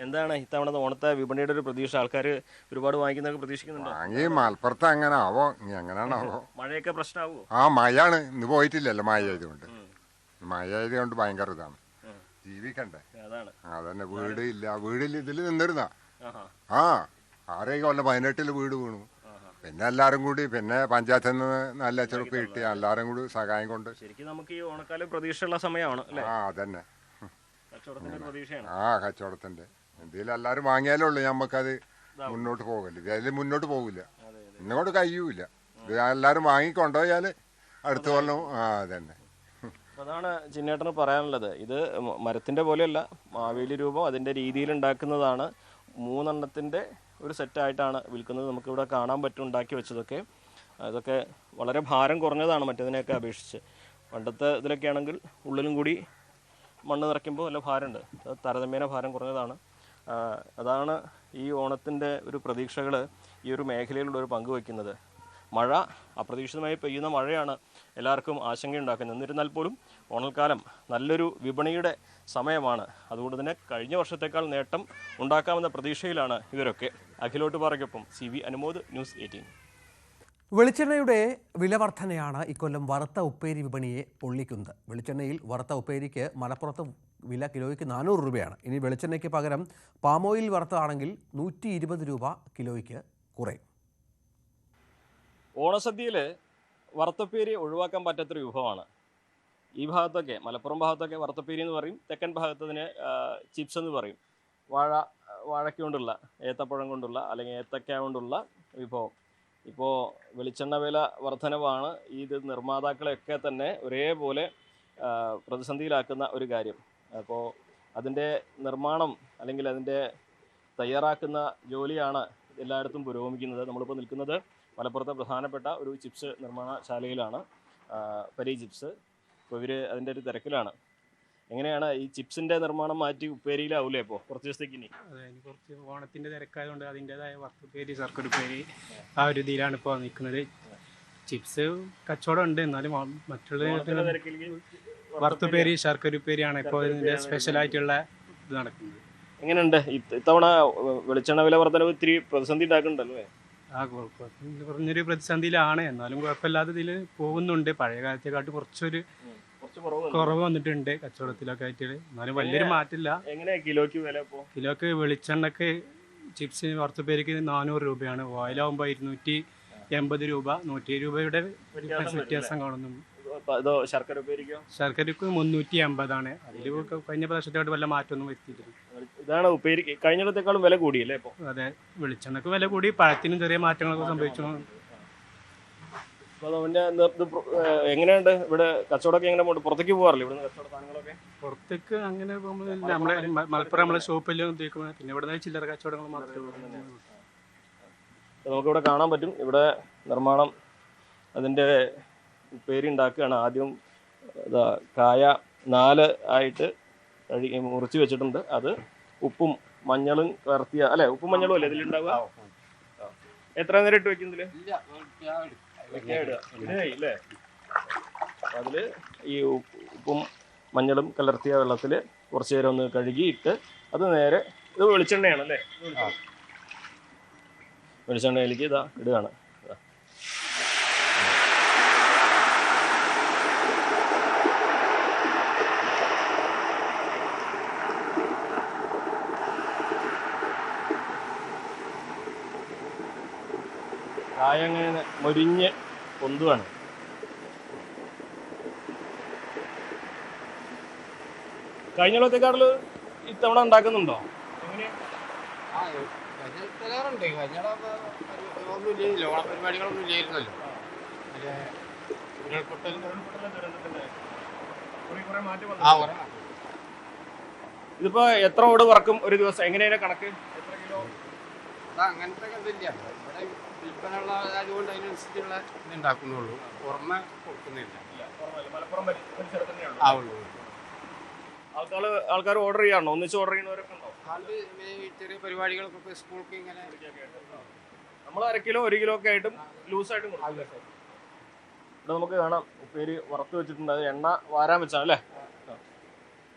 എന്താണ് ഇത്തവണ ഓണത്തെ വിപണിയുടെ ഒരു പ്രതീക്ഷ? ആൾക്കാർ ഒരുപാട് വാങ്ങിക്കുന്നൊക്കെ പ്രതീക്ഷിക്കുന്നുണ്ടോ? വാങ്ങി മലപ്പുറത്ത് അങ്ങനെ ആവോ, ഇനി എങ്ങനെയാണാവോ. മഴയൊക്കെ പ്രശ്നമാവോ? മഴയാണ്. ഇന്ന് പോയിട്ടില്ലല്ലോ മഴ ആയതുകൊണ്ട്. ഭയങ്കര ഇതാണ്. ജീവിക്കണ്ടേ, അതന്നെ. വീടില്ല. ഇതിൽ നിന്നിരുന്ന 6 കൊല്ലം 18 വീട് വീണു. പിന്നെ എല്ലാരും കൂടി, പിന്നെ പഞ്ചായത്തിൽ നിന്ന് നല്ല ചെറുപ്പ് കിട്ടി, എല്ലാരും കൂടി സഹായം കൊണ്ട്. ശരിക്കും നമുക്ക് ഈ ഓണക്കാലം പ്രതീക്ഷയുള്ള സമയമാണ്. അതന്നെ. പ്രതീക്ഷയാണ്. കച്ചവടത്തിന്റെ എന്തെങ്കിലും എല്ലാരും വാങ്ങിയാലേ ഉള്ളൂ നമുക്കത് മുന്നോട്ട് പോകില്ല. ഇതിൽ മുന്നോട്ട് പോകില്ല, ഇന്നോട്ട് കഴിയൂല. ഇത് എല്ലാരും വാങ്ങിക്കൊണ്ടുപോയാല് അടുത്ത കൊല്ലം. അതന്നെ. അതാണ് ചിന്നേട്ടന് പറയാനുള്ളത്. ഇത് മരത്തിന്റെ പോലെയല്ല, മാവേലി രൂപം അതിന്റെ രീതിയിൽ ഉണ്ടാക്കുന്നതാണ്. 3 എണ്ണത്തിന്റെ ഒരു സെറ്റായിട്ടാണ് വിൽക്കുന്നത്. നമുക്കിവിടെ കാണാൻ പറ്റും ഉണ്ടാക്കി വെച്ചതൊക്കെ. ഇതൊക്കെ വളരെ ഭാരം കുറഞ്ഞതാണ് മറ്റേതിനെയൊക്കെ അപേക്ഷിച്ച്. പണ്ടത്തെ ഇതിലൊക്കെ ആണെങ്കിൽ ഉള്ളിലും കൂടി മണ്ണ് നിറയ്ക്കുമ്പോൾ നല്ല ഭാരമുണ്ട്. താരതമ്യേന ഭാരം കുറഞ്ഞതാണ്. അതാണ് ഈ ഓണത്തിൻ്റെ ഒരു പ്രതീക്ഷകൾ ഈ ഒരു മേഖലയിലുള്ള ഒരു പങ്ക് വയ്ക്കുന്നത്. മഴ അപ്രതീക്ഷിതമായി പെയ്യുന്ന മഴയാണ് എല്ലാവർക്കും ആശങ്കയുണ്ടാക്കുന്നത്. എന്നിരുന്നാൽ പോലും ഓണക്കാലം നല്ലൊരു വിപണിയുടെ സമയമാണ്. അതുകൊണ്ട് തന്നെ കഴിഞ്ഞ വർഷത്തേക്കാൾ നേട്ടം ഉണ്ടാക്കാമെന്ന പ്രതീക്ഷയിലാണ് ഇവരൊക്കെ. അഖിലോട്ടുപാറയ്ക്കൊപ്പം CV അനുമോദ്, ന്യൂസ് 18. വെളിച്ചെണ്ണയുടെ വില വർധനയാണ് ഇക്കൊല്ലം വറുത്ത ഉപ്പേരി വിപണിയെ പൊള്ളിക്കുന്നത്. വെളിച്ചെണ്ണയിൽ വറുത്ത ഉപ്പേരിക്ക് മലപ്പുറത്ത് വില കിലോയ്ക്ക് 400 രൂപയാണ്. ഇനി വെളിച്ചെണ്ണയ്ക്ക് പകരം പാമോയിൽ വറുത്തതാണെങ്കിൽ 120 രൂപ കിലോയ്ക്ക് കുറയും. ഓണസദ്യയിൽ വറുത്തപ്പേരി ഒഴിവാക്കാൻ പറ്റാത്തൊരു വിഭവമാണ്. ഈ ഭാഗത്തൊക്കെ, മലപ്പുറം ഭാഗത്തൊക്കെ വറുത്തപ്പേരി എന്ന് പറയും. തെക്കൻ ഭാഗത്തതിന് ചിപ്സ് എന്ന് പറയും. വാഴയ്ക്ക കൊണ്ടുള്ള, ഏത്തപ്പഴം കൊണ്ടുള്ള അല്ലെങ്കിൽ ഏത്തക്ക കൊണ്ടുള്ള വിഭവം. ഇപ്പോൾ വെളിച്ചെണ്ണ വില വർധനവാണ് ഇത് നിർമ്മാതാക്കളെയൊക്കെ തന്നെ ഒരേപോലെ പ്രതിസന്ധിയിലാക്കുന്ന ഒരു കാര്യം. അപ്പോൾ അതിൻ്റെ നിർമ്മാണം അല്ലെങ്കിൽ അതിൻ്റെ തയ്യാറാക്കുന്ന ജോലിയാണ് എല്ലായിടത്തും പുരോഗമിക്കുന്നത്. നമ്മളിപ്പോൾ നിൽക്കുന്നത് മലപ്പുറത്തെ പ്രധാനപ്പെട്ട ഒരു ചിപ്സ് നിർമ്മാണശാലയിലാണ്, പരി ചിപ്സ്. അപ്പോൾ ഇവർ അതിൻ്റെ ഒരു തിരക്കിലാണ്. എങ്ങനെയാണ് ഈ ചിപ്സിൻ്റെ നിർമ്മാണം മാറ്റി ഉപ്പേരിയിലാവൂലേ ഇപ്പോൾ കുറച്ച് ദിവസത്തേക്ക്? ഇനി അതെ, ഇനി കുറച്ച് ഓണത്തിൻ്റെ തിരക്കായതുകൊണ്ട് അതിൻ്റെതായ വറുത്തുപ്പേരി, ശർക്കരപ്പേരി ആ ഒരു ഇതിലാണ് ഇപ്പോൾ നിൽക്കുന്നത്. ചിപ്സ് കച്ചവടം ഉണ്ട്, എന്നാലും മറ്റുള്ള വറുത്തുപ്പേരി, ശർക്കരപ്പേരിയാണ് ഇപ്പോൾ ഇതിൻ്റെ സ്പെഷ്യലായിട്ടുള്ള ഇത് നടക്കുന്നത്. എങ്ങനെയുണ്ട് ഇത്തവണ വെളിച്ചെണ്ണ വില വർധനവ് ഇത്തിരി പ്രതിസന്ധി ഉണ്ടാക്കുന്നുണ്ടല്ലോ? കുറഞ്ഞൊരു പ്രതിസന്ധിയിലാണ്, എന്നാലും കുഴപ്പമില്ലാത്ത ഇതിൽ പോകുന്നുണ്ട്. പഴയ കാലത്തെക്കാട്ട് കുറച്ചൊരു കുറവ് വന്നിട്ടുണ്ട് കച്ചവടത്തിലൊക്കെ ആയിട്ട്. എന്നാലും വലിയൊരു മാറ്റില്ല. കിലോക്ക് വെളിച്ചെണ്ണക്ക് ചിപ്സ് വറുത്തപ്പേരിക്ക് 400 രൂപയാണ്. ഓയിലാവുമ്പോൾ 280 രൂപ, 170 രൂപയുടെ വ്യത്യാസം കാണുന്നു. ശർക്കരക്ക് 380 അതിൽ കഴിഞ്ഞ പ്രാവശ്യത്തോട് വല്ല മാറ്റമൊന്നും വരുത്തിയിട്ടില്ല. ഇതാണ് ഉപ്പേരി കഴിഞ്ഞിടത്തേക്കാളും വില കൂടിയല്ലേ ഇപ്പോൾ? അതെ, വെളിച്ചെണ്ണക്ക് വില കൂടി, പഴത്തിനും ചെറിയ മാറ്റങ്ങളൊക്കെ സംഭവിച്ചു. അപ്പോൾ അതിൻ്റെ എങ്ങനെയുണ്ട് ഇവിടെ കച്ചവടമൊക്കെ എങ്ങനെ പോയിട്ട് പുറത്തേക്ക് പോകാറില്ല ഇവിടുന്ന് കച്ചവട സാധനങ്ങളൊക്കെ? പുറത്തേക്ക് അങ്ങനെ പോകുമ്പോൾ നമ്മളെ മലപ്പുറം നമ്മളെ ഷോപ്പിലും തേക്കുമ്പോൾ പിന്നെ ഇവിടെ ചില്ലറ കച്ചവടങ്ങൾ മാത്രമേ. നമുക്കിവിടെ കാണാൻ പറ്റും, ഇവിടെ നിർമ്മാണം അതിൻ്റെ ഉപ്പേരി ആദ്യം കായ 4 ആയിട്ട് മുറിച്ച് വെച്ചിട്ടുണ്ട്. അത് ഉപ്പും മഞ്ഞളും കലർത്തിയ അല്ലേ, ഉപ്പും മഞ്ഞളും അല്ലേ ഇതിലുണ്ടാവുക? എത്ര നേരം ഇട്ട് വെക്കുന്നതില്? അല്ലേ, അതില് ഈ ഉപ്പും മഞ്ഞളും കലർത്തിയ വെള്ളത്തിൽ കുറച്ച് നേരം ഒന്ന് കഴുകിയിട്ട് അത് നേരെ ഇത് വെളിച്ചെണ്ണയാണല്ലേ, വെളിച്ചെണ്ണയിലേക്ക് ഇടുകയാണ്. കായ അങ്ങനെ മൊരിഞ്ഞ് പൊന്തുവാണ്. കഴിഞ്ഞ കൊല്ലത്തെക്കാട്ടിൽ ഇത്തവണ ഉണ്ടാക്കുന്നുണ്ടോ? പരിപാടികളൊന്നും ഇല്ലായിരുന്നല്ലോ. ഇതിപ്പോ എത്ര ഓട് വറക്കും ഒരു ദിവസം? എങ്ങനെയാണ് കണക്ക്? എത്ര കിലോ? അങ്ങനത്തെ ഇതില്ല, ഇവിടെ വിൽപ്പനുള്ള അതുകൊണ്ട് അതിനനുസരിച്ചുള്ള ഇത് ഉണ്ടാക്കുന്നുള്ളൂ, പുറമെ കൊടുക്കുന്നില്ല. ആൾക്കാർ ഓർഡർ ചെയ്യാണോ? ഒന്നിച്ച് ഓർഡർ ചെയ്യുന്നവരൊക്കെ ഉണ്ടോ? അത് ചെറിയ പരിപാടികൾക്കൊക്കെ സ്കൂൾക്ക് ഇങ്ങനെ നമ്മൾ 1/2 കിലോ 1 കിലോ ഒക്കെ ആയിട്ടും ലൂസായിട്ടും കൊടുക്കും. ഇവിടെ നമുക്ക് കാണാം ഉപ്പേരി വറുത്ത് വെച്ചിട്ടുണ്ട്, അത് എണ്ണ വാരാൻ വെച്ചാണ് അല്ലേ,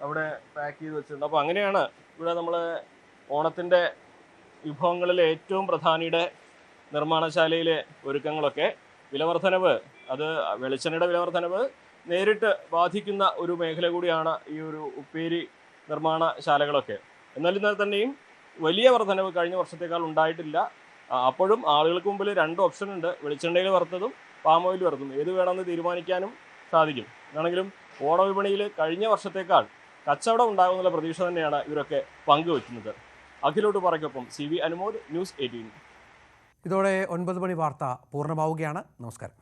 അവിടെ പാക്ക് ചെയ്ത് വെച്ചിട്ടുണ്ട്. അപ്പോൾ അങ്ങനെയാണ് ഇവിടെ നമ്മൾ ഓണത്തിൻ്റെ വിഭവങ്ങളിലെ ഏറ്റവും പ്രധാനിയുടെ നിർമ്മാണശാലയിലെ ഒരുക്കങ്ങളൊക്കെ. വിലവർദ്ധനവ്, അത് വെളിച്ചെണ്ണയുടെ വിലവർദ്ധനവ് നേരിട്ട് ബാധിക്കുന്ന ഒരു മേഖല കൂടിയാണ് ഈ ഒരു ഉപ്പേരി നിർമ്മാണശാലകളൊക്കെ. എന്നാൽ തന്നെയും വലിയ വർധനവ് കഴിഞ്ഞ വർഷത്തേക്കാൾ ഉണ്ടായിട്ടില്ല. അപ്പോഴും ആളുകൾക്ക് മുമ്പിൽ 2 ഓപ്ഷൻ ഉണ്ട്, വെളിച്ചെണ്ണയിൽ വറുത്തതും പാം ഓയിൽ വറുത്തതും. ഏത് വേണമെന്ന് തീരുമാനിക്കാനും സാധിക്കും. ആണെങ്കിലും ഓണവിപണിയിൽ കഴിഞ്ഞ വർഷത്തേക്കാൾ കച്ചവടം ഉണ്ടാകുമെന്നുള്ള പ്രതീക്ഷ തന്നെയാണ് ഇവരൊക്കെ പങ്കുവെക്കുന്നത്. അഖിലോട്ട് പറയ്ക്കൊപ്പം CV അനുമോദ്, ന്യൂസ് 18. ഇതോടെ 9 മണി വാർത്ത പൂർണ്ണമാവുകയാണ്. നമസ്കാരം.